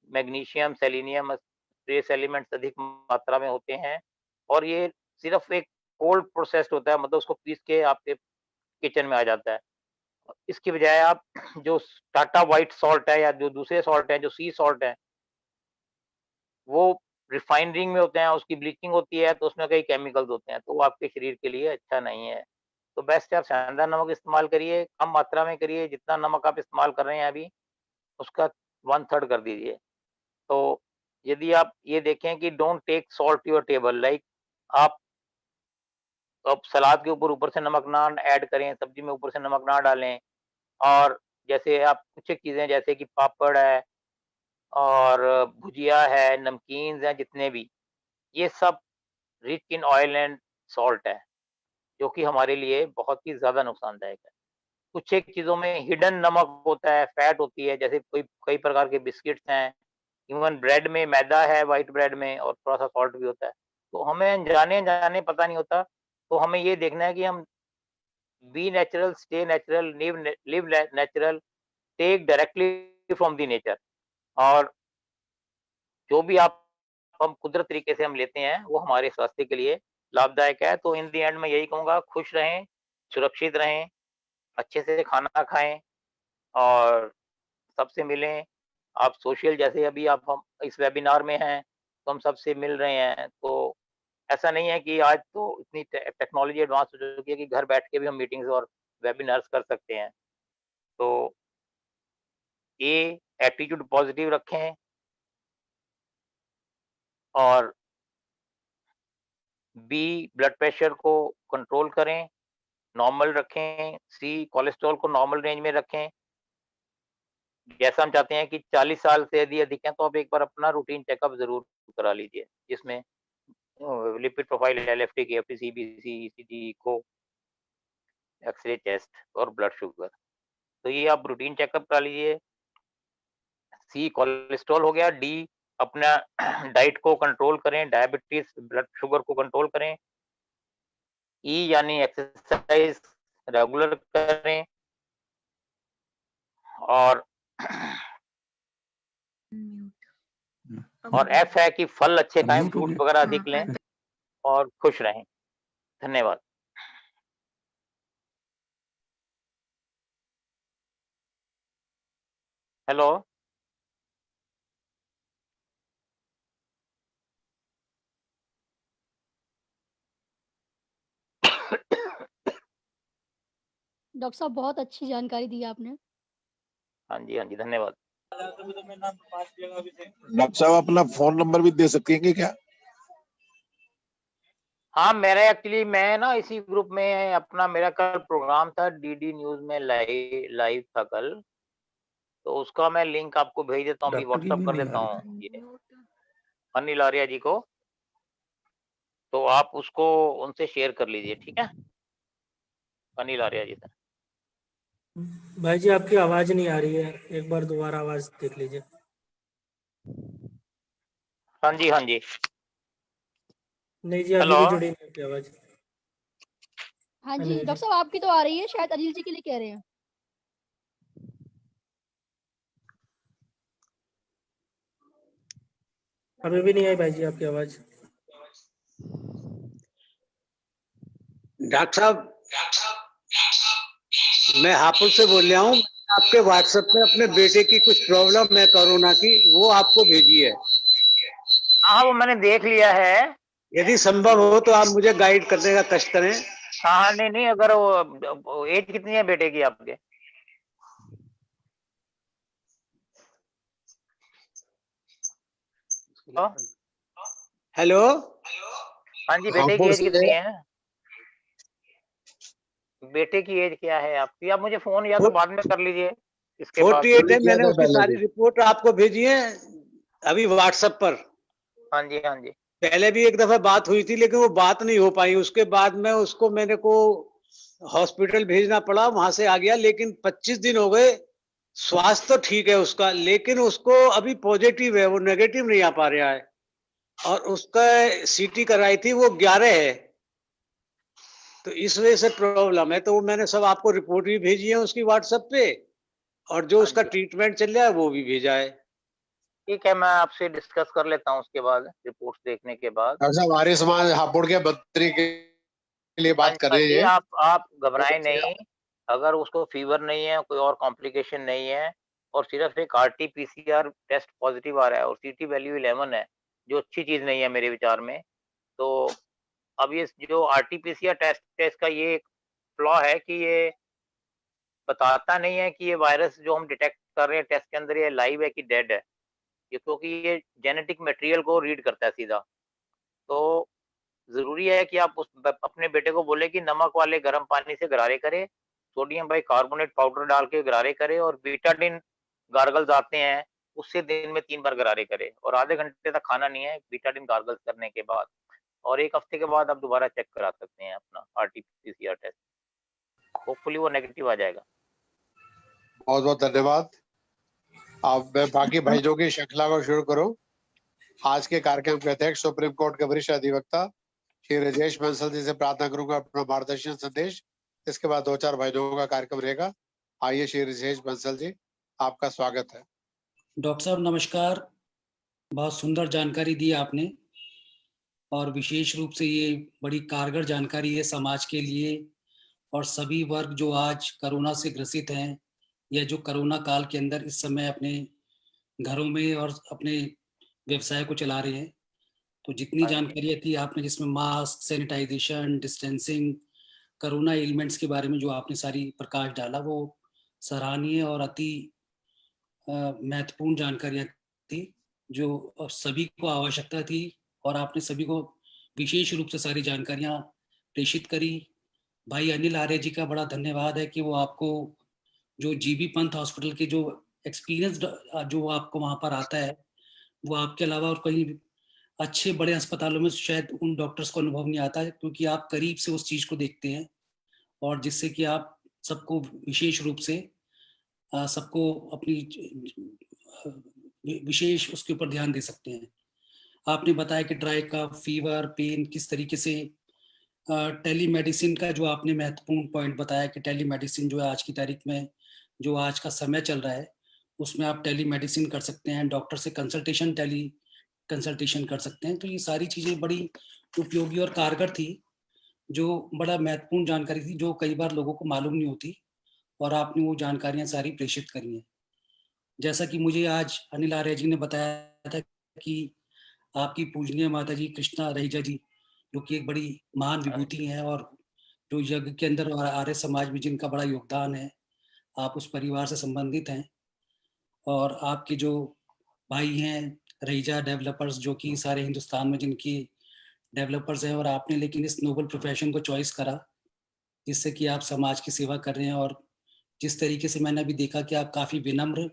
[SPEAKER 6] मैग्नीशियम, सेलेनियम, ट्रेस एलिमेंट्स अधिक मात्रा में होते हैं। और ये सिर्फ़ एक कोल्ड प्रोसेस्ड होता है, मतलब उसको पीस के आपके किचन में आ जाता है। इसकी बजाय आप जो टाटा व्हाइट सॉल्ट है या जो दूसरे सॉल्ट हैं, जो सी सॉल्ट है, वो रिफाइनरिंग में होते हैं, उसकी ब्लीचिंग होती है, तो उसमें कई केमिकल्स होते हैं, तो वो आपके शरीर के लिए अच्छा नहीं है। तो बेस्ट है आप सेंधा नमक इस्तेमाल करिए, कम मात्रा में करिए, जितना नमक आप इस्तेमाल कर रहे हैं अभी, उसका 1/3 कर दीजिए। तो यदि आप ये देखें कि don't take salt to your table, like आप अब सलाद के ऊपर से नमक ना ऐड करें, सब्जी में ऊपर से नमक ना डालें। और जैसे आप कुछ एक चीज़ें जैसे कि पापड़ है और भुजिया है, नमकीन्स हैं जितने भी, ये सब rich in oil and salt है, जो कि हमारे लिए बहुत ही ज़्यादा नुकसानदायक है। कुछ एक चीज़ों में हिडन नमक होता है, फैट होती है, जैसे कोई कई प्रकार के बिस्किट्स हैं, इवन ब्रेड में मैदा है, व्हाइट ब्रेड में, और थोड़ा-सा सॉल्ट भी होता है। तो हमें अनजाने-अनजाने पता नहीं होता, तो हमें ये देखना है कि हम be natural, stay natural, live natural, take directly from the nature. और जो भी आप हम कुदरत तरीके से हम लेते हैं, वो हमारे स्वास्थ्य के लिए लाभदायक है। तो इन द एंड मैं यही कहूँगा, खुश रहें, सुरक्षित रहें, अच्छे से खाना खाएँ और सबसे मिलें। आप सोशल, जैसे अभी आप हम इस वेबिनार में हैं, तो हम सबसे मिल रहे हैं। तो ऐसा नहीं है कि आज तो इतनी टेक्नोलॉजी एडवांस हो चुकी है कि घर बैठ के भी हम मीटिंग्स और वेबिनार्स कर सकते हैं। तो ये एटीट्यूड पॉजिटिव रखें और बी ब्लड प्रेशर को कंट्रोल करें, नॉर्मल रखें, सी कोलेस्ट्रॉल को नॉर्मल रेंज में रखें। जैसा हम चाहते हैं कि 40 साल से यदि अधिक हैं तो आप एक बार अपना रूटीन चेकअप ज़रूर करा लीजिए, जिसमें lipid profile, LFT, KFT, CBC, ECG, echo, X-ray, chest और ब्लड शुगर। तो ये आप रूटीन चेकअप करा लीजिए। सी कोलेस्ट्रॉल हो गया। डी अपना डाइट को कंट्रोल करें, डायबिटीज, ब्लड शुगर को कंट्रोल करें। ई यानी एक्सरसाइज रेगुलर करें। और एफ है कि फल अच्छे खाएं, फ्रूट वगैरह अधिक लें और खुश रहें। धन्यवाद। हेलो।
[SPEAKER 7] डॉक्टर साहब बहुत अच्छी जानकारी दी आपने।
[SPEAKER 6] हाँ जी, हाँ जी, धन्यवाद।
[SPEAKER 8] डॉक्टर साहब अपना फोन नंबर भी दे सकेंगे क्या?
[SPEAKER 6] हाँ, मेरा एक्चुअली मैं ना इसी ग्रुप में अपना मेरा कल प्रोग्राम था डीडी न्यूज में लाइव था कल, तो उसका मैं लिंक आपको भेज देता हूँ, अभी व्हाट्सएप कर देता हूँ ये अनिल आर्या जी को, तो आप उसको उनसे शेयर कर लीजिए, ठीक है? अनिल आर्या जी से।
[SPEAKER 9] भाई जी आपकी आवाज नहीं आ रही है, एक बार दोबारा आवाज देख लीजिए।
[SPEAKER 6] हाँ जी, हाँ जी।
[SPEAKER 9] नहीं जी, अभी भी जुड़ी नहीं आपकी आवाज।
[SPEAKER 7] हाँ जी डॉक्टर साहब आपकी तो आ रही है, शायद अनिल जी के लिए कह रहे हैं।
[SPEAKER 9] अभी भी नहीं आई भाई जी आपकी आवाज।
[SPEAKER 10] डॉक्टर साहब मैं हापुड़ से बोल रहा हूँ। आपके व्हाट्सएप पे अपने बेटे की कुछ प्रॉब्लम है कोरोना की, वो आपको भेजी है।
[SPEAKER 6] हाँ, वो मैंने देख लिया है।
[SPEAKER 10] यदि संभव हो तो आप मुझे गाइड करने का कष्ट करें।
[SPEAKER 6] हाँ, नहीं, अगर वो एज कितनी है बेटे की आपके?
[SPEAKER 10] हेलो।
[SPEAKER 6] हाँ जी, बेटे की एज कितनी है? बेटे की एज क्या है आपकी? आप मुझे फोन या तो बाद में कर लीजिए इसके बाद।
[SPEAKER 10] 48 है। मैंने उसकी सारी रिपोर्ट आपको भेजी है अभी व्हाट्सएप पर।
[SPEAKER 6] हाँ जी, हाँ जी।
[SPEAKER 10] पहले भी एक दफा बात हुई थी लेकिन वो बात नहीं हो पाई। उसके बाद में उसको मेरे को हॉस्पिटल भेजना पड़ा, वहां से आ गया, लेकिन 25 दिन हो गए। स्वास्थ्य तो ठीक है उसका, लेकिन उसको अभी पॉजिटिव है, वो नेगेटिव नहीं आ पा रहा है। और उसका सीटी कराई थी, वो 11 है, तो इस वजह से प्रॉब्लम है। तो मैंने सब आपको रिपोर्ट भी भेजी है उसकी व्हाट्सएप पे, और जो उसका ट्रीटमेंट चल रहा है वो भी भेजा है।
[SPEAKER 6] ठीक है, मैं आपसे डिस्कस कर लेता हूँ उसके बाद, रिपोर्ट्स देखने के बाद।
[SPEAKER 2] हमारे समाज हापुड़ के बद्री के लिए बात कर रहे हैं।
[SPEAKER 6] आप घबराएं नहीं। अगर उसको फीवर नहीं है, कोई और कॉम्प्लिकेशन नहीं है, और सिर्फ एक आरटी-पीसीआर टेस्ट पॉजिटिव आ रहा है और सीटी वैल्यू 11 है, जो अच्छी चीज नहीं है मेरे विचार में। तो अब ये जो आरटी-पीसीआर टेस्ट का ये एक फ्लॉ है कि ये बताता नहीं है कि ये वायरस जो हम डिटेक्ट कर रहे हैं टेस्ट के अंदर, ये लाइव है कि डेड है। ये क्योंकि ये जेनेटिक मटेरियल को रीड करता है सीधा। तो जरूरी है कि आप अपने बेटे को बोले कि नमक वाले गर्म पानी से गरारे करे, सोडियम बाइकार्बोनेट पाउडर डाल के गरारे करे, और बीटाडिन गार्गल्स आते हैं, उससे दिन में 3 बार गरारे करे, और आधे घंटे तक खाना नहीं है बीटाडिन गार्गल्स करने के बाद। और 1 हफ्ते के बाद आप दोबारा चेक करा सकते हैं अपना आरटी-पीसीआर टेस्ट। होपफुली वो नेगेटिव आ जाएगा।
[SPEAKER 2] बहुत बहुत धन्यवाद। अब मैं बाकी भाइयों की श्रृंखला को शुरू करूं। आज के कार्यक्रम के अध्यक्ष सुप्रीम कोर्ट के वरिष्ठ अधिवक्ता श्री राजेश बंसल जी से प्रार्थना करूंगा अपना मार्गदर्शन संदेश। इसके बाद 2-4 भाइयों का कार्यक्रम रहेगा। आइए श्री राजेश बंसल जी, आपका स्वागत है।
[SPEAKER 11] डॉक्टर साहब नमस्कार, बहुत सुंदर जानकारी दी आपने, और विशेष रूप से ये बड़ी कारगर जानकारी है समाज के लिए, और सभी वर्ग जो आज कोरोना से ग्रसित हैं या जो कोरोना काल के अंदर इस समय अपने घरों में और अपने व्यवसाय को चला रहे हैं। तो जितनी जानकारियाँ थी आपने, जिसमें mask, sanitisation, distancing, corona elements के बारे में जो आपने सारी प्रकाश डाला, वो सराहनीय और अति महत्वपूर्ण जानकारियाँ थी जो सभी को आवश्यकता थी, और आपने सभी को विशेष रूप से सारी जानकारियां प्रेषित करी। भाई अनिल आर्य जी का बड़ा धन्यवाद है कि वो आपको जो जीबी पंत हॉस्पिटल के जो एक्सपीरियंस जो आपको वहां पर आता है, वो आपके अलावा और कहीं अच्छे बड़े अस्पतालों में शायद उन डॉक्टर्स को अनुभव नहीं आता है, क्योंकि आप करीब से उस चीज को देखते हैं और जिससे कि आप सबको विशेष रूप से सबको अपनी विशेष उसके ऊपर ध्यान दे सकते हैं। आपने बताया कि ड्राई कफ, फीवर, पेन किस तरीके से टेलीमेडिसिन का जो आपने महत्वपूर्ण पॉइंट बताया कि टेलीमेडिसिन जो है आज की तारीख में जो आज का समय चल रहा है उसमें आप टेलीमेडिसिन कर सकते हैं, डॉक्टर से कंसल्टेशन कर सकते हैं। तो ये सारी चीजें बड़ी उपयोगी और कारगर थी, जो बड़ा महत्वपूर्ण जानकारी थी जो कई बार लोगों को मालूम नहीं होती, और आपने वो जानकारियां सारी प्रेषित करी हैं। जैसा कि मुझे आज अनिल आर्य जी ने बताया था कि आपकी पूजनीय माता जी कृष्णा रहीजा जी, जो कि एक बड़ी महान विभूति हैं और जो यज्ञ के अंदर और आर्य समाज में जिनका बड़ा योगदान है, आप उस परिवार से संबंधित हैं। और आपके जो भाई हैं रहीजा डेवलपर्स, जो कि सारे हिंदुस्तान में जिनकी डेवलपर्स हैं, और आपने लेकिन इस नोबल प्रोफेशन को चॉइस करा जिससे कि आप समाज की सेवा कर रहे हैं। और जिस तरीके से मैंने अभी देखा कि आप काफ़ी विनम्र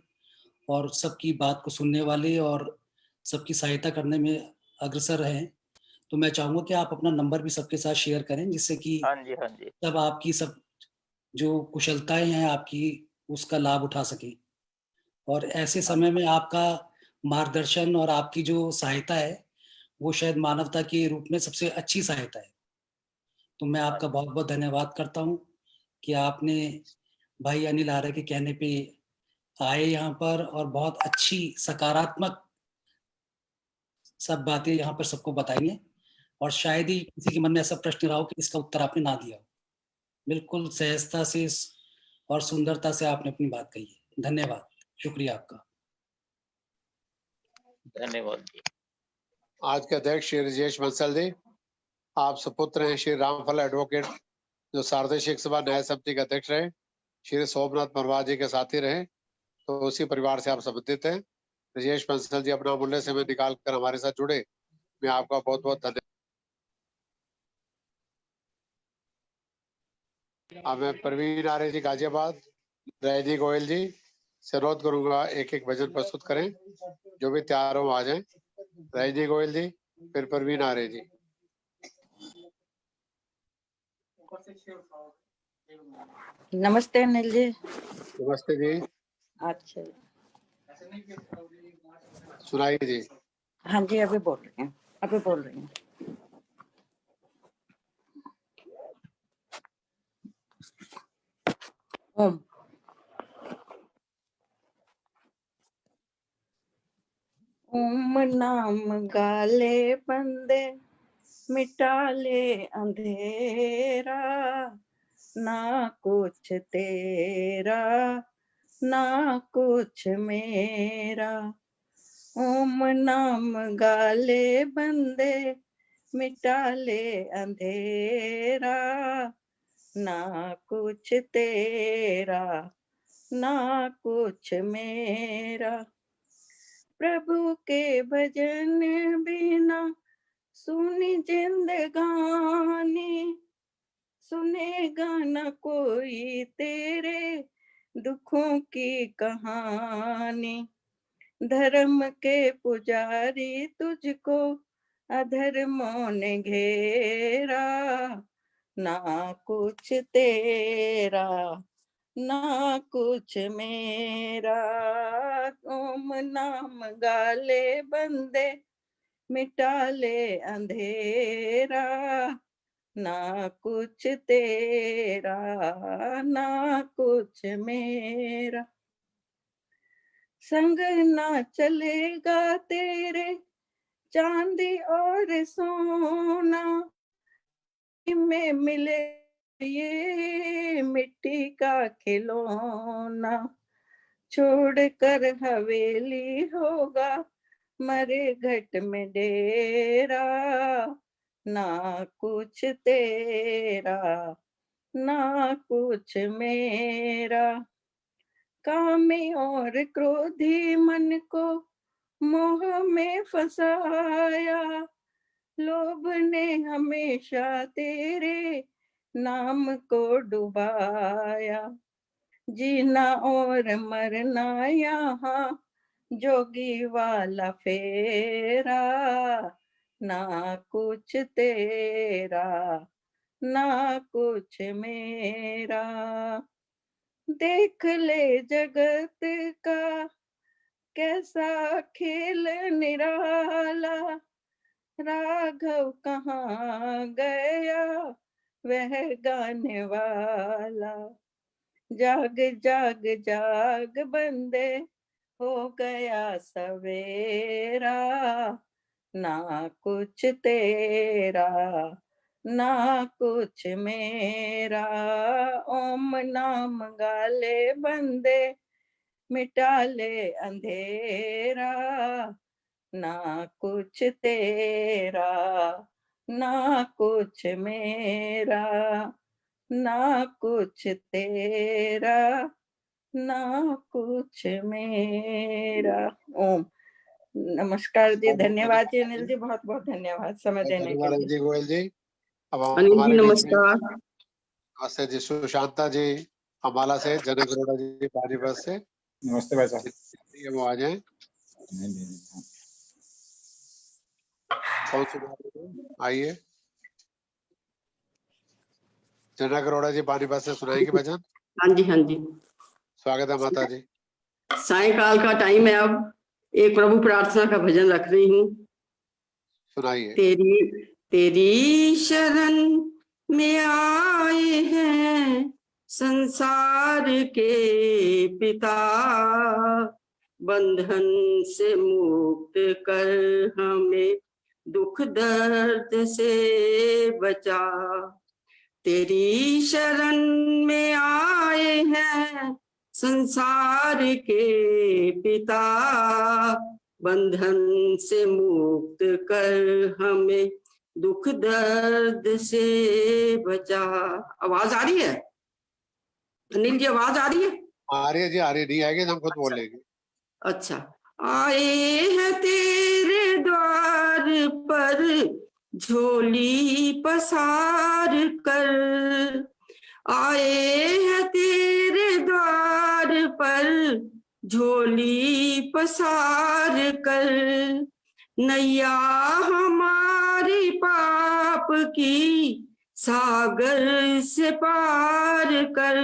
[SPEAKER 11] और सबकी बात को सुनने वाले और सबकी सहायता करने में अग्रसर हैं, तो मैं चाहूँगा कि आप अपना नंबर भी सबके साथ शेयर करें, जिससे कि
[SPEAKER 6] हाँ जी, हाँ जी।
[SPEAKER 11] सब आपकी सब जो कुशलताएं हैं आपकी उसका लाभ उठा सकें। और ऐसे समय में आपका मार्गदर्शन और आपकी जो सहायता है वो शायद मानवता के रूप में सबसे अच्छी सहायता है। तो मैं आपका बहुत बहुत धन्यवाद करता हूँ कि आपने भाई अनिल आर्य के कहने पे आए यहाँ पर और बहुत अच्छी सकारात्मक सब बातें यहाँ पर सबको बताई हैं, और शायद ही किसी के मन में ऐसा प्रश्न रहा हो कि इसका उत्तर आपने ना दिया हो। बिल्कुल सहजता से और सुंदरता से आपने अपनी बात कही है। धन्यवाद, शुक्रिया आपका।
[SPEAKER 6] धन्यवाद जी।
[SPEAKER 2] आज के अध्यक्ष श्री राजेश बंसल जी, आप सुपुत्र हैं श्री रामफल एडवोकेट, जो शारदीय शिक्षक सभा न्याय समिति के अध्यक्ष रहे, श्री सोमनाथ मरवाह जी के साथी रहे, तो उसी परिवार से आप संबंधित हैं। राजेश बंसल जी अपना अमूल्य समय निकाल कर हमारे साथ जुड़े, मैं आपका बहुत बहुत धन्यवाद। अब मैं प्रवीण आर्य जी गाजियाबाद, राय जी गोयल जी से अनुरोध करूंगा एक एक भजन प्रस्तुत करें, जो भी तैयार हो आ जाएं। राय जी गोयल जी, फिर प्रवीण आर्य जी।
[SPEAKER 5] नमस्ते अनिल जी।
[SPEAKER 2] नमस्ते जी।
[SPEAKER 5] अच्छा,
[SPEAKER 2] सुनाइए जी।
[SPEAKER 5] हाँ जी, अभी बोल रही हूँ, अभी बोल रही हूँ। ओम। ओम नाम गाले बंदे मिटा ले अंधेरा, ना कुछ तेरा ना कुछ मेरा। ओम नाम गाले बंदे मिटा ले अंधेरा, ना कुछ तेरा ना कुछ मेरा। प्रभु के भजन बिना सुनी जिंदगानी, सुनेगा न कोई तेरे दुखों की कहानी। धर्म के पुजारी तुझको अधर्मों ने घेरा, ना कुछ तेरा ना कुछ मेरा। ओम नाम गाले बंदे मिटा ले अंधेरा, ना कुछ तेरा ना कुछ मेरा। संग ना चलेगा तेरे चांदी और सोना, में मिले ये मिट्टी का खिलौना। छोड़कर हवेली होगा मरे घट में डेरा, ना कुछ तेरा ना कुछ मेरा। कामी और क्रोधी मन को मोह में फंसाया, लोभ ने हमेशा तेरे नाम को डुबाया, जीना और मरना यहाँ जोगी वाला फेरा, ना कुछ तेरा ना कुछ मेरा। देख ले जगत का कैसा खेल निराला, राघव कहाँ गया वह गाने वाला। जाग जाग जाग बंदे हो गया सवेरा, ना कुछ तेरा ना कुछ मेरा। ओम नाम गाले बंदे मिटा ले अंधेरा, ना कुछ तेरा ना कुछ मेरा, ना कुछ तेरा ना कुछ मेरा। ओम। नमस्कार जी, धन्यवाद जी अनिल जी, बहुत बहुत धन्यवाद समय देने के
[SPEAKER 2] धन्यवाद
[SPEAKER 5] लिए।
[SPEAKER 2] जी गोयल जी। अब
[SPEAKER 12] अनिल जी
[SPEAKER 2] हमारे बीच में
[SPEAKER 12] नमस्कार।
[SPEAKER 2] नमस्ते जी सुशांता जी अम्बाला से, जनक अरोड़ा जी पानीपत से।
[SPEAKER 8] नमस्ते भाई साहब।
[SPEAKER 2] वो आ जाए। कौन सी आइए। जनक अरोड़ा जी पानीपत से सुनाएंगे भजन।
[SPEAKER 12] हाँ जी हाँ जी,
[SPEAKER 2] स्वागत है माता जी।
[SPEAKER 12] सायकाल का टाइम है, अब एक प्रभु प्रार्थना का भजन रख रही हूँ।
[SPEAKER 2] सुनाइए।
[SPEAKER 12] तेरी तेरी शरण में आए हैं संसार के पिता, बंधन से मुक्त कर हमें दुख दर्द से बचा। तेरी शरण में आए हैं संसार के पिता, बंधन से मुक्त कर हमें दुख दर्द से बचा। आवाज आ रही है अनिल जी? आवाज आ रही है?
[SPEAKER 2] आ रही है जी, आ रही नहीं आएगी तो हम खुद बोल लेंगे।
[SPEAKER 12] अच्छा। आए हैं तेरे द्वार पर झोली पसार कर, आए हैं तेरे द्वार पर झोली पसार कर, नैया हमारी पाप की सागर से पार कर,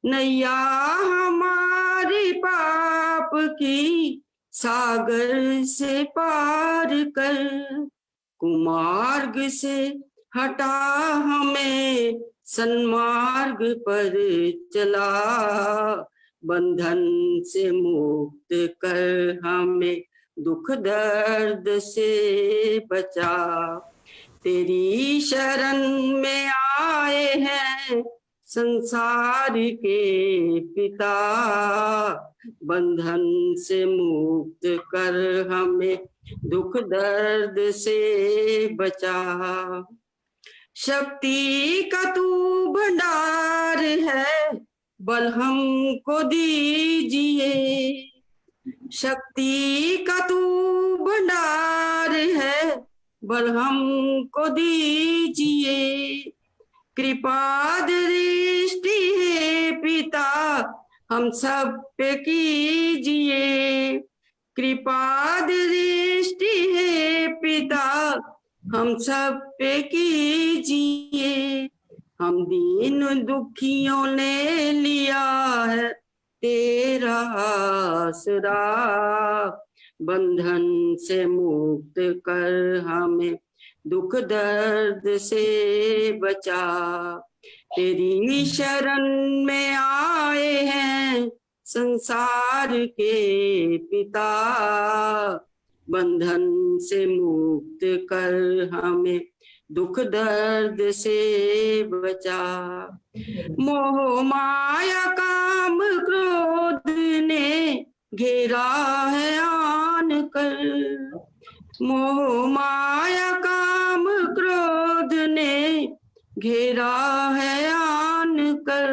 [SPEAKER 12] नैया हमारी पाप की सागर से पार कर, कुमार्ग से हटा हमें सन्मार्ग पर चला, बंधन से मुक्त कर हमें दुख दर्द से बचा। तेरी शरण में आए हैं संसार के पिता, बंधन से मुक्त कर हमें दुख दर्द से बचा। शक्ति का तू भंडार है बल हमको दीजिए, शक्ति का तू भंडार है बल हमको दीजिए, कृपा दृष्टि है पिता हम सब पे कीजिए, कृपा दृष्टि है पिता हम सब पे कीजिए। हम दीन दुखियों ने लिया है तेरा आसरा, बंधन से मुक्त कर हमें दुख दर्द से बचा। तेरी शरण में आए हैं संसार के पिता, बंधन से मुक्त कर हमें दुख दर्द से बचा। मोह माया काम क्रोध ने घेरा है आन कर, मोह माया काम क्रोध ने घेरा है आन कर,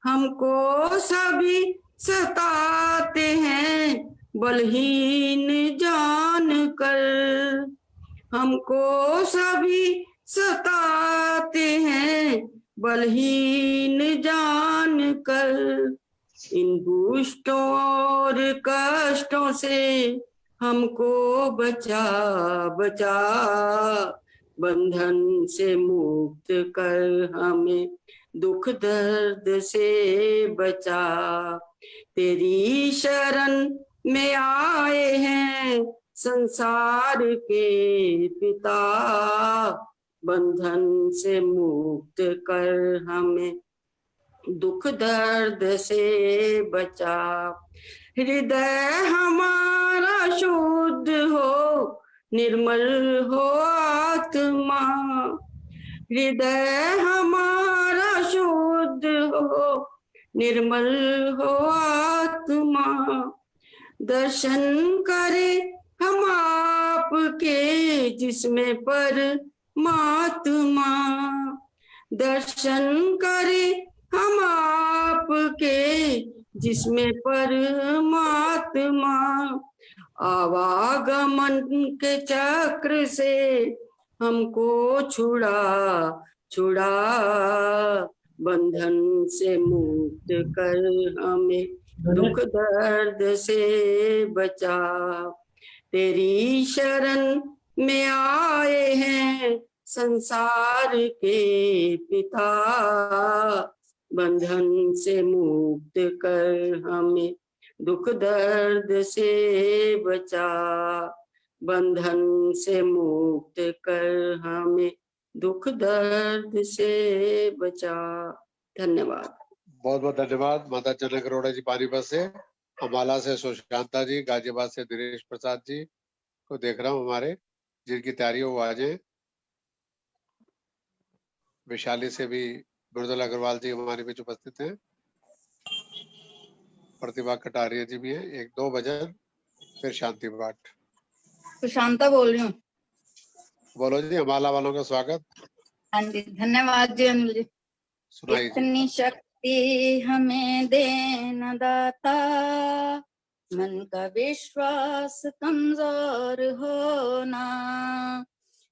[SPEAKER 12] हमको सभी सताते हैं बलहीन जान कर, हमको सभी सताते हैं बलहीन जान कर। इन दुष्टों और कष्टों से हमको बचा बचा, बंधन से मुक्त कर हमें दुख दर्द से बचा। तेरी शरण में आए हैं संसार के पिता, बंधन से मुक्त कर हमें दुख दर्द से बचा। हृदय हमारा शुद्ध हो, निर्मल हो आत्मा। हृदय हमारा शुद्ध हो, निर्मल हो आत्मा। दर्शन करे हम आपके जिसमें परमात्मा। दर्शन करे हम आपके जिसमें परमात्मा। आवागमन के चक्र से हमको छुड़ा छुड़ा, बंधन से मुक्त कर हमें दुख दर्द से बचा। तेरी शरण में आए हैं संसार के पिता, बंधन से मुक्त कर हमें दुख दर्द से बचा। बंधन से मुक्त कर हमें दुख दर्द से बचा। धन्यवाद।
[SPEAKER 2] बहुत बहुत धन्यवाद। माता जनक अरोड़ा जी पानीपत से, अम्बाला से सुशांता जी, गाजियाबाद से दिनेश प्रसाद जी को देख रहा हूँ हमारे, जिनकी तैयारी हो आज है। वैशाली से भी गुरुदल अग्रवाल जी हमारे बीच उपस्थित हैं। प्रतिभा कटारिया जी भी हैं। 1-2 भजन फिर शांति पाठ।
[SPEAKER 13] सुशांता बोल रही हूँ।
[SPEAKER 2] बोलो जी, अम्बाला वालों का स्वागत।
[SPEAKER 13] हाँ जी, धन्यवाद जी अनिल जी।
[SPEAKER 2] सुनाइए जी।
[SPEAKER 13] इतनी शक्ति हमें देना दाता, मन का विश्वास कमजोर होना।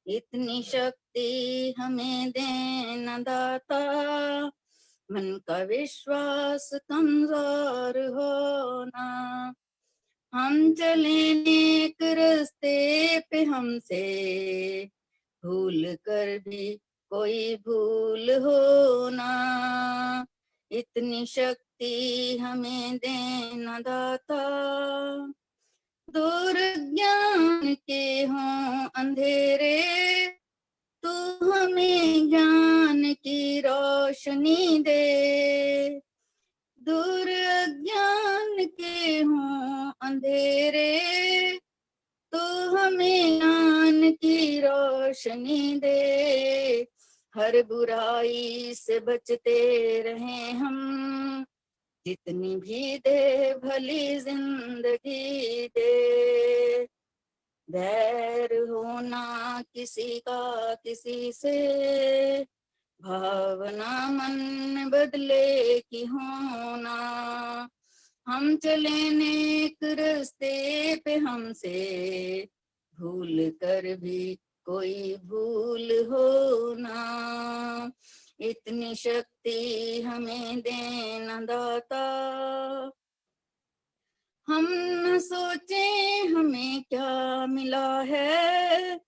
[SPEAKER 13] इतनी शक्ति हमें देना दाता, मन का विश्वास कमजोर होना। हम चले नेक रास्ते पे, हमसे भूल कर भी कोई भूल होना। इतनी शक्ति हमें देना दाता, दूर ज्ञान के हों अंधेरे, तू हमें ज्ञान की रोशनी दे। दूर अज्ञान के हों अंधेरे, तो हमें ज्ञान की रोशनी दे। हर बुराई से बचते रहें हम, जितनी भी दे भली जिंदगी दे। बैर होना किसी का किसी से, भावना मन में बदले की होना। हम चले नेक रास्ते पे, हमसे भूल कर भी कोई भूल होना। इतनी शक्ति हमें देना दाता, हम न सोचे हमें क्या मिला है,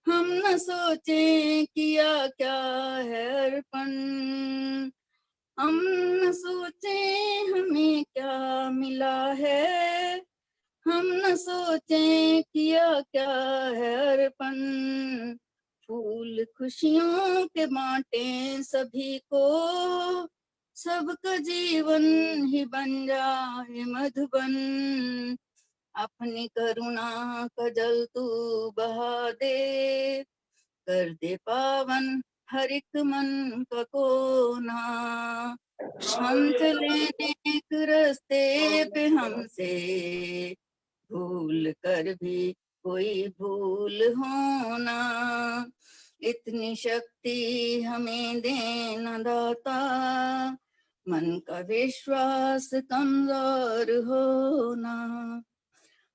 [SPEAKER 13] हम न सोचे किया क्या है अर्पण। हम न सोचे हमें क्या मिला है, हम न सोचे किया क्या है अर्पण। फूल खुशियों के बांटे सभी को, सबका जीवन ही बन जाए मधुबन। अपनी करुणा का जल तू बहा दे, कर दे पावन हर एक मन का कोना। हम चले नेक रास्ते पे, हमसे भूल कर भी कोई भूल होना। इतनी शक्ति हमें देना दाता, मन का विश्वास कमजोर होना।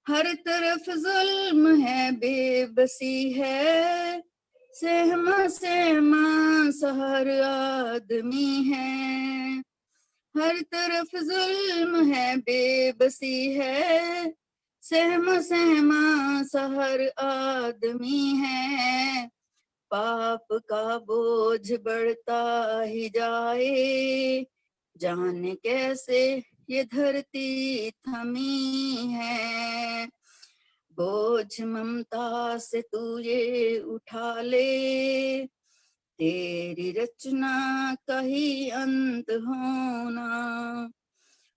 [SPEAKER 13] हर तरफ जुल्म है, बेबसी है, सहमा सहमा सहर आदमी है। हर तरफ जुल्म है, बेबसी है, सहमा सहमा सहर आदमी है। पाप का बोझ बढ़ता ही जाए, जाने कैसे ये धरती थमी है। बोझ ममता से तू ये उठा ले, तेरी रचना का ही अंत होना।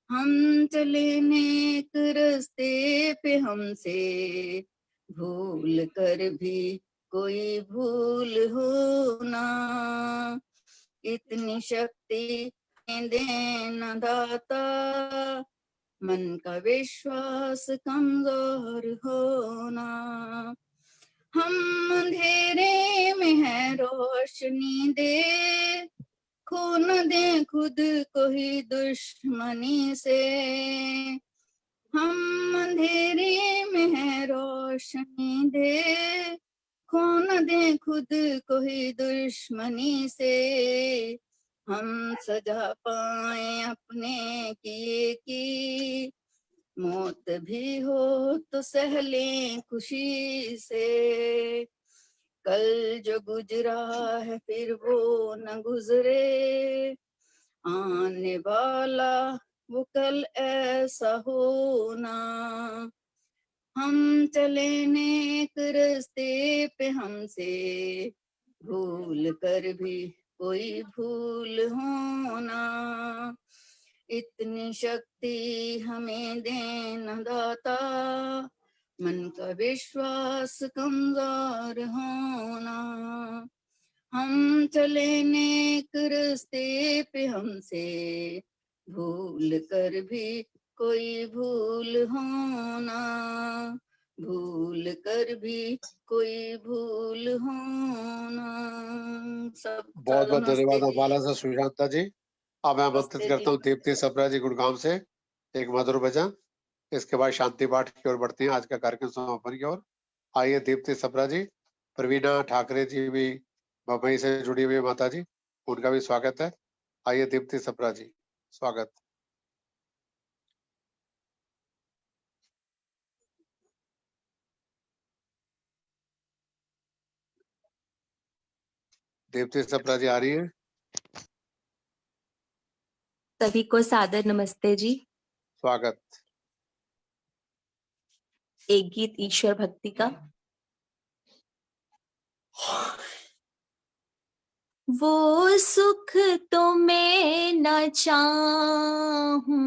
[SPEAKER 13] हम चले नेक रास्ते पे, हमसे भूल कर भी कोई भूल होना। इतनी शक्ति देना दाता, मन का विश्वास कमजोर होना। हम अंधेरे में है, रोशनी दे, खो न दे खुद को ही दुश्मनी से। हम अंधेरे में है, रोशनी दे, खो न दे खुद को ही दुश्मनी से। हम सजा पाए अपने किए की, मौत भी हो तो सह लें खुशी से। कल जो गुजरा है फिर वो न गुजरे, आने वाला वो कल ऐसा होना। हम चले नेक रास्ते पे, हमसे भूल कर भी कोई भूल होना। इतनी शक्ति हमें देना दाता, मन का विश्वास कमजोर होना। हम चले नेक रास्ते पे, हमसे भूल कर भी कोई भूल होना। भूल कर भी कोई भूल होना। सब
[SPEAKER 2] बहुत बहुत
[SPEAKER 13] नमस्ते
[SPEAKER 2] धन्यवाद
[SPEAKER 13] जी।
[SPEAKER 2] अम्बाला से सुशांता जी। अब मैं आमंत्रित
[SPEAKER 13] नमस्ते
[SPEAKER 2] करता
[SPEAKER 13] जी।
[SPEAKER 2] हूँ दीप्ति सप्रा जी गुड़गांव से, एक मधुर भजन। इसके बाद शांति पाठ की ओर बढ़ते हैं, आज का कार्यक्रम समापन की ओर। आइए दीप्ति सप्रा जी। प्रवीणा ठाकरे जी भी बम्बई से जुड़ी हुई माता जी, उनका भी स्वागत है। आइए दीप्ति सप्रा जी, स्वागत। दीप्ति सप्रा जी आ रही है?
[SPEAKER 14] सभी को सादर नमस्ते जी।
[SPEAKER 2] स्वागत।
[SPEAKER 14] एक गीत ईश्वर भक्ति का। वो सुख तो मैं न चाहूं,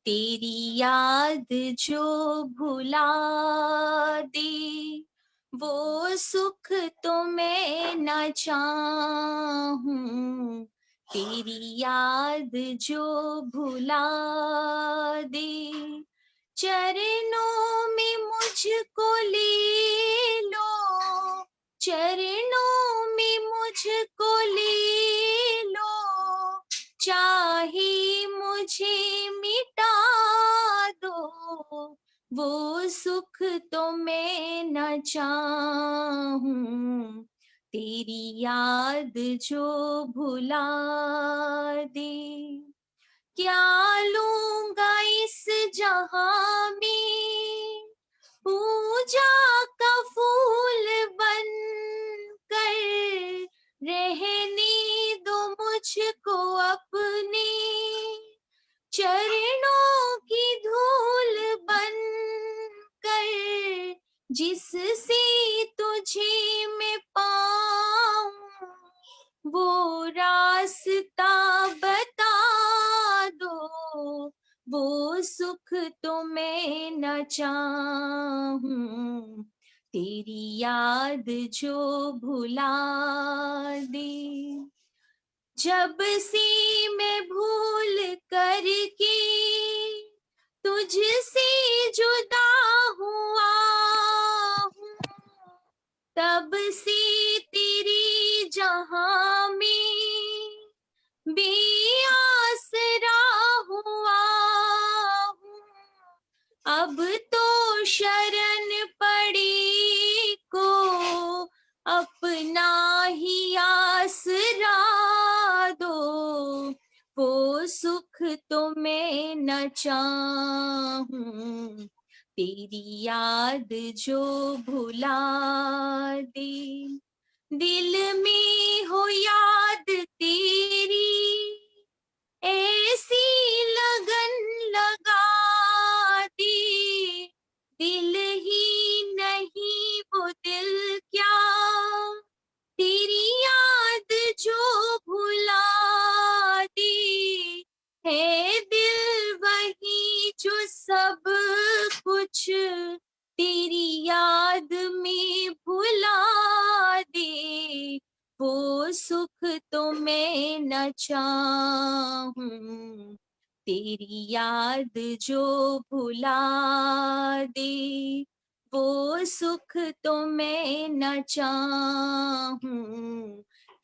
[SPEAKER 14] तेरी याद जो भुला दे। वो सुख तो मैं न चाहूं, तेरी याद जो भुला दे। चरणों में मुझको ले लो, चरणों में मुझको ले लो, चाहे मुझे मिटा दो। वो सुख तो मैं न चाहूं, तेरी याद जो भुला दे। क्या लूंगा इस जहां में, पूजा का फूल बन कर, रहने दो मुझको अपने चरणों की धूल बन कर। जिससे तुझे मैं पाऊं, वो रास्ता बता दो। वो सुख तो मैं न चाहूं, तेरी याद जो भुला दे। जब से मैं भूल करके तुझसे जुदा हुआ हूँ, तब से तेरी जहां में बेआसरा हुआ हूँ। अब तो शरण पड़ी को अपना ही आसरा दो, वो सुख तो मैं न चाहूं तेरी याद जो भुला दे। दिल में हो याद तेरी ऐसी लगन लगा दे, दिल ही नहीं वो दिल क्या तेरी याद जो भुला दे। है दिल वही जो सब कुछ तेरी याद में भुला दे, वो सुख तो मैं न चाहूं तेरी याद जो भुला दे, वो सुख तो मैं न चाहूं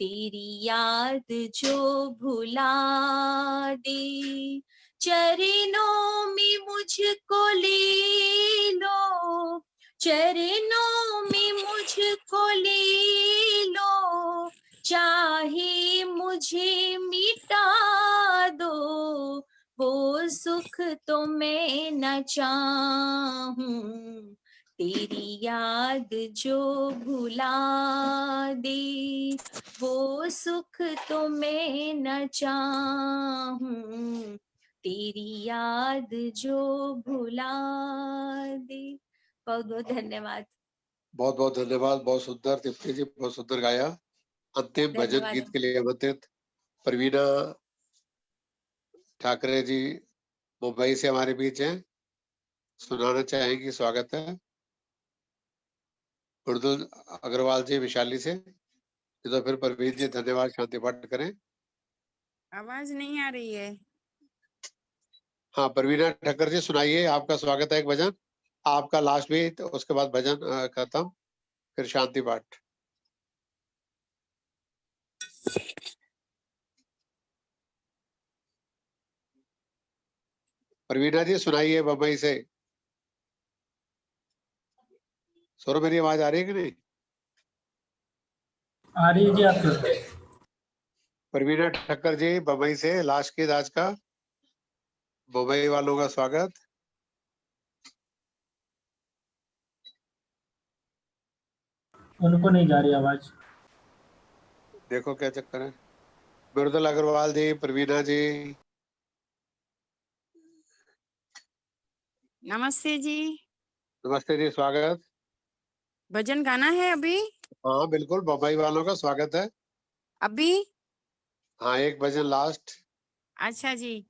[SPEAKER 14] तेरी याद जो भुला दे। चरणों में मुझको ले लो, चरणों में मुझको ले लो, चाहे मुझे मिटा दो, वो सुख तो मैं न चाहूं तेरी याद जो भुला दे, वो सुख तो मैं न चाहूं तेरी याद जो भुला दे। बहुत बहुत धन्यवाद।
[SPEAKER 2] बहुत बहुत धन्यवाद। बहुत सुंदर तृप्ति जी, बहुत सुंदर गाया। अंतिम भजन
[SPEAKER 14] धन्यवाद।
[SPEAKER 2] गीत के लिए आमंत्रित प्रवीणा ठाकरे जी मुंबई से हमारे बीच हैं, सुनाना चाहेंगी। स्वागत है। मृदुल अग्रवाल जी विशाली से, तो फिर परवीन जी धन्यवाद शांति पाठ करें।
[SPEAKER 15] आवाज नहीं आ रही है।
[SPEAKER 2] हाँ प्रवीणा ठाकर जी सुनाइए, आपका स्वागत है। एक भजन आपका लास्ट भी, तो उसके बाद भजन खत्म, फिर शांति पाठ। प्रवीणा जी सुनाइए बम्बई से। सौरभ मेरी आवाज आ रही है कि नहीं?
[SPEAKER 9] आ रही है जी आपकी।
[SPEAKER 2] प्रवीणा ठक्कर जी बम्बई से, लास्ट गीत आज का। मुंबई वालों का स्वागत।
[SPEAKER 9] उनको नहीं जा रही आवाज।
[SPEAKER 2] देखो क्या चक्कर है। मृदुल अग्रवाल जी, प्रवीणा जी।
[SPEAKER 15] नमस्ते जी।
[SPEAKER 2] नमस्ते जी, स्वागत।
[SPEAKER 15] भजन गाना है अभी?
[SPEAKER 2] हाँ बिल्कुल, बम्बई वालों का स्वागत है
[SPEAKER 15] अभी?
[SPEAKER 2] हाँ, एक भजन लास्ट।
[SPEAKER 15] अच्छा जी,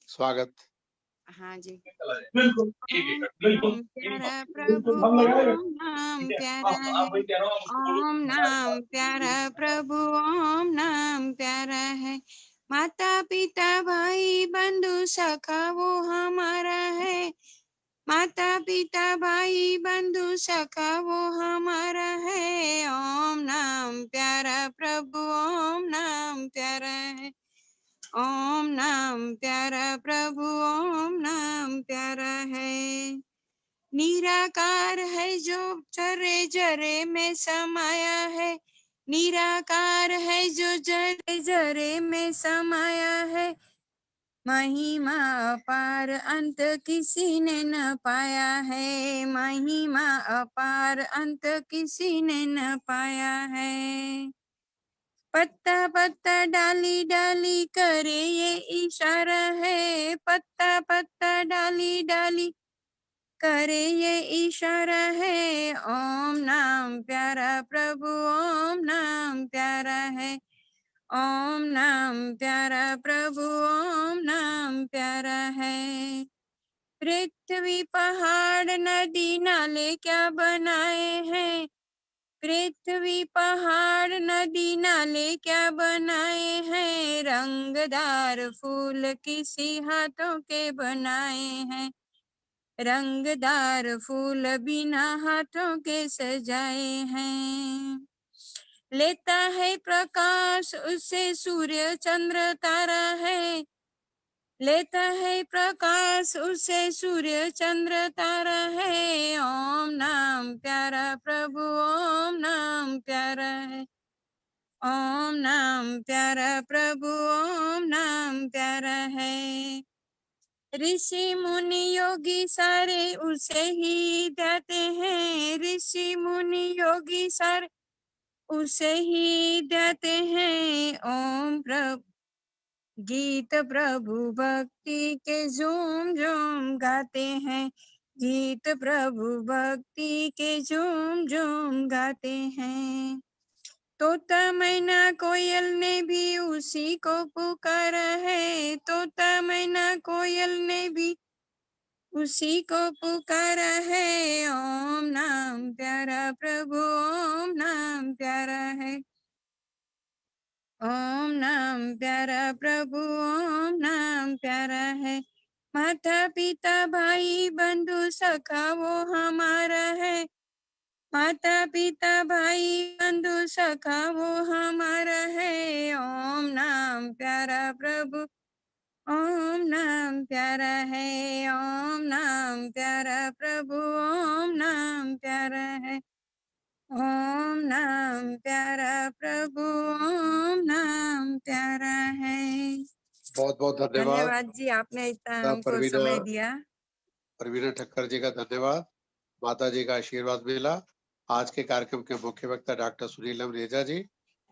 [SPEAKER 2] स्वागत।
[SPEAKER 15] हाँ जी।
[SPEAKER 9] बिल्कुल
[SPEAKER 15] ओम प्यारा प्रभु, ओम नाम प्यारा है, ओम नाम प्यारा प्रभु, ओम नाम प्यारा है। माता पिता भाई बंधु सखा वो हमारा है, माता पिता भाई बंधु सखा वो हमारा है। ओम नाम प्यारा प्रभु, ओम नाम प्यारा है, ओम नाम प्यारा प्रभु, ओम नाम प्यारा है। निराकार है जो जरे जरे में समाया है, निराकार है जो जरे जरे में समाया है। महिमा अपार अंत किसी ने न पाया है, महिमा अपार अंत किसी ने न पाया है। पत्ता पत्ता डाली डाली करे ये इशारा है, पत्ता पत्ता डाली डाली करे ये इशारा है। ओम नाम प्यारा प्रभु, ओम नाम प्यारा है, ओम नाम प्यारा प्रभु, ओम नाम प्यारा है। पृथ्वी पहाड़ नदी नाले क्या बनाए हैं, पृथ्वी पहाड़ नदी नाले क्या बनाए हैं। रंगदार फूल किसी हाथों के बनाए हैं, रंगदार फूल बिना हाथों के सजाए हैं। लेता है प्रकाश उससे सूर्य चंद्र तारा है, लेता है प्रकाश उसे सूर्य चंद्र तारा है। ओम नाम प्यारा प्रभु, ओम नाम प्यारा है। ओम नाम प्यारा प्रभु, ओम नाम प्यारा है। ऋषि मुनि योगी सारे उसे ही ध्याते हैं। ऋषि मुनि योगी सारे उसे ही ध्याते हैं। ओम प्रभु गीत प्रभु भक्ति के झूम झूम गाते हैं। गीत प्रभु भक्ति के झूम झूम गाते हैं। तोता मैना कोयल ने भी उसी को पुकारा है। तोता मैना कोयल ने भी उसी को पुकारा है। ओम नाम प्यारा प्रभु, ओम नाम प्यारा है। ओम नाम प्यारा प्रभु, ओम नाम प्यारा है। माता पिता भाई बंधु सखा वो हमारा है। माता पिता भाई बंधु सखा वो हमारा है। ओम नाम प्यारा प्रभु, ओम नाम प्यारा है। ओम नाम प्यारा प्रभु, ओम नाम प्यारा है। ओम नाम प्यारा प्रभु, ओम नाम प्यारा है।
[SPEAKER 2] बहुत बहुत धन्यवाद।
[SPEAKER 15] धन्यवाद जी, आपने इतना हमको समय दिया।
[SPEAKER 2] प्रवीणा ठक्कर जी का धन्यवाद। माता जी का आशीर्वाद मिला। आज के कार्यक्रम के मुख्य वक्ता डॉक्टर सुनील रेजा जी,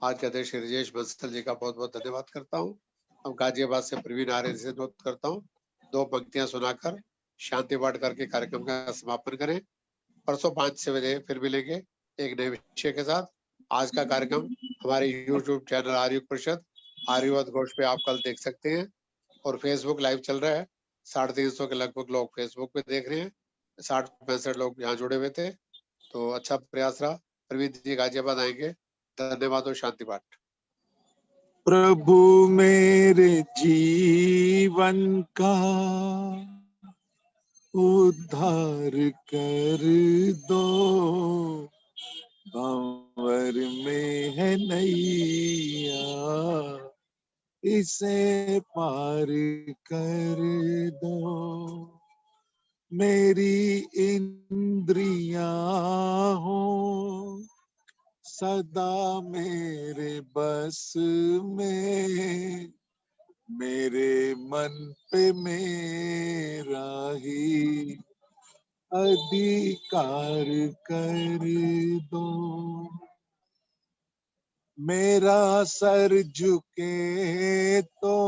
[SPEAKER 2] आज के अध्यक्ष राजेश बंसल जी का बहुत बहुत धन्यवाद करता हूँ। अब गाजियाबाद से प्रवीण आर्य से अनुरोध करता हूँ 2 पंक्तियां सुनाकर शांति पाठ करके कार्यक्रम का समापन करें। परसों 5-6 बजे फिर मिलेंगे एक नए विषय के साथ। आज का कार्यक्रम हमारे YouTube चैनल आर्युग परिषद आर्यवाद घोष पे आप कल देख सकते हैं और फेसबुक लाइव चल रहा है। 350 के लगभग लोग फेसबुक पे देख रहे हैं। 60-65 लोग यहाँ जुड़े हुए थे, तो अच्छा प्रयास रहा। प्रवीण जी गाजियाबाद आएंगे। धन्यवाद और शांति पाठ।
[SPEAKER 1] प्रभु मेरे जीवन का उद्धार कर दो, भंवर में है नैया, इसे पार कर दो। मेरी इंद्रियां हो सदा मेरे बस में, मेरे मन पे मेरा ही अधिकार कर दो। मेरा सर झुके तो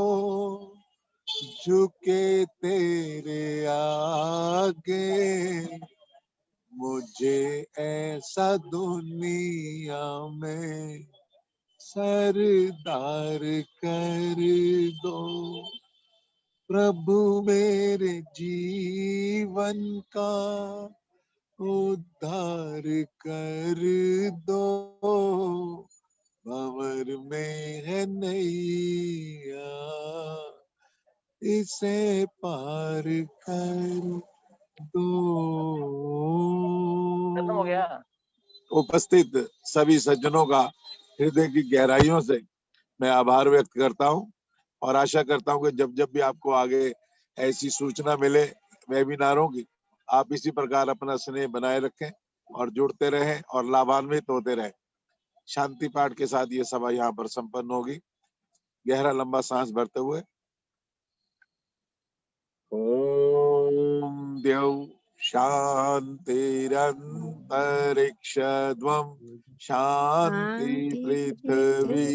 [SPEAKER 1] झुके तेरे आगे, मुझे ऐसा दुनिया में सरदार कर दो। प्रभु मेरे जीवन का उद्धार कर दो, भंवर में है नैया, इसे पार कर दो।
[SPEAKER 6] खत्म हो गया।
[SPEAKER 1] उपस्थित सभी सज्जनों का हृदय की गहराइयों से मैं आभार व्यक्त करता हूं और आशा करता हूं कि जब जब भी आपको आगे ऐसी सूचना मिले वेबिनारों की, आप इसी प्रकार अपना स्नेह बनाए रखें और जुड़ते रहें और लाभान्वित होते रहें। शांति पाठ के साथ ये सभा यहाँ पर संपन्न होगी। गहरा लंबा सांस भरते हुए ओम देव शांतिरंतरिक्षध्वं शांति पृथ्वी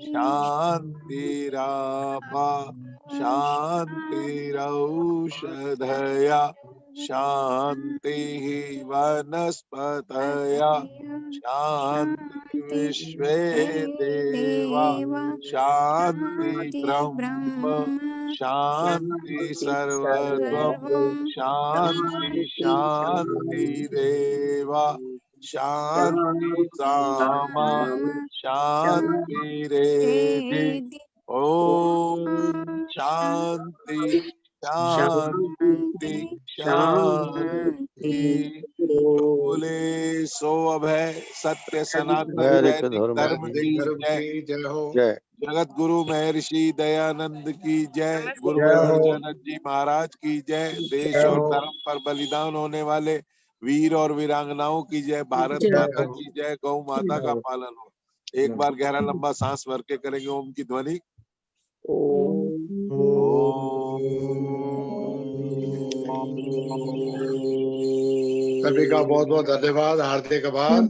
[SPEAKER 1] शांतिरापा शांतिरौषधया शांतिः वनस्पतया शांति विश्वे देवा शांति ब्रह्म शांति सर्वत्वं शांति शांति देवा शांति सामा शांति रेधि। ओम शांति शांति शांति। बोले सो अभय सत्य सनातन वैदिक धर्म की जय हो। जय जगत गुरु महर्षि दयानंद की जय। गुरु
[SPEAKER 8] जय हो।
[SPEAKER 1] गोविंदानंद जी महाराज की जय। देश
[SPEAKER 8] जय
[SPEAKER 1] और
[SPEAKER 8] हो।
[SPEAKER 1] धर्म पर बलिदान होने वाले वीर और वीरांगनाओं की जय। भारत
[SPEAKER 8] जय
[SPEAKER 1] माता
[SPEAKER 8] हो।
[SPEAKER 1] की जय। गौ माता का पालन हो। एक बार गहरा लंबा सांस भर के करेंगे ओम की ध्वनि।
[SPEAKER 2] सभी का बहुत बहुत धन्यवाद, हार्दिक आभार।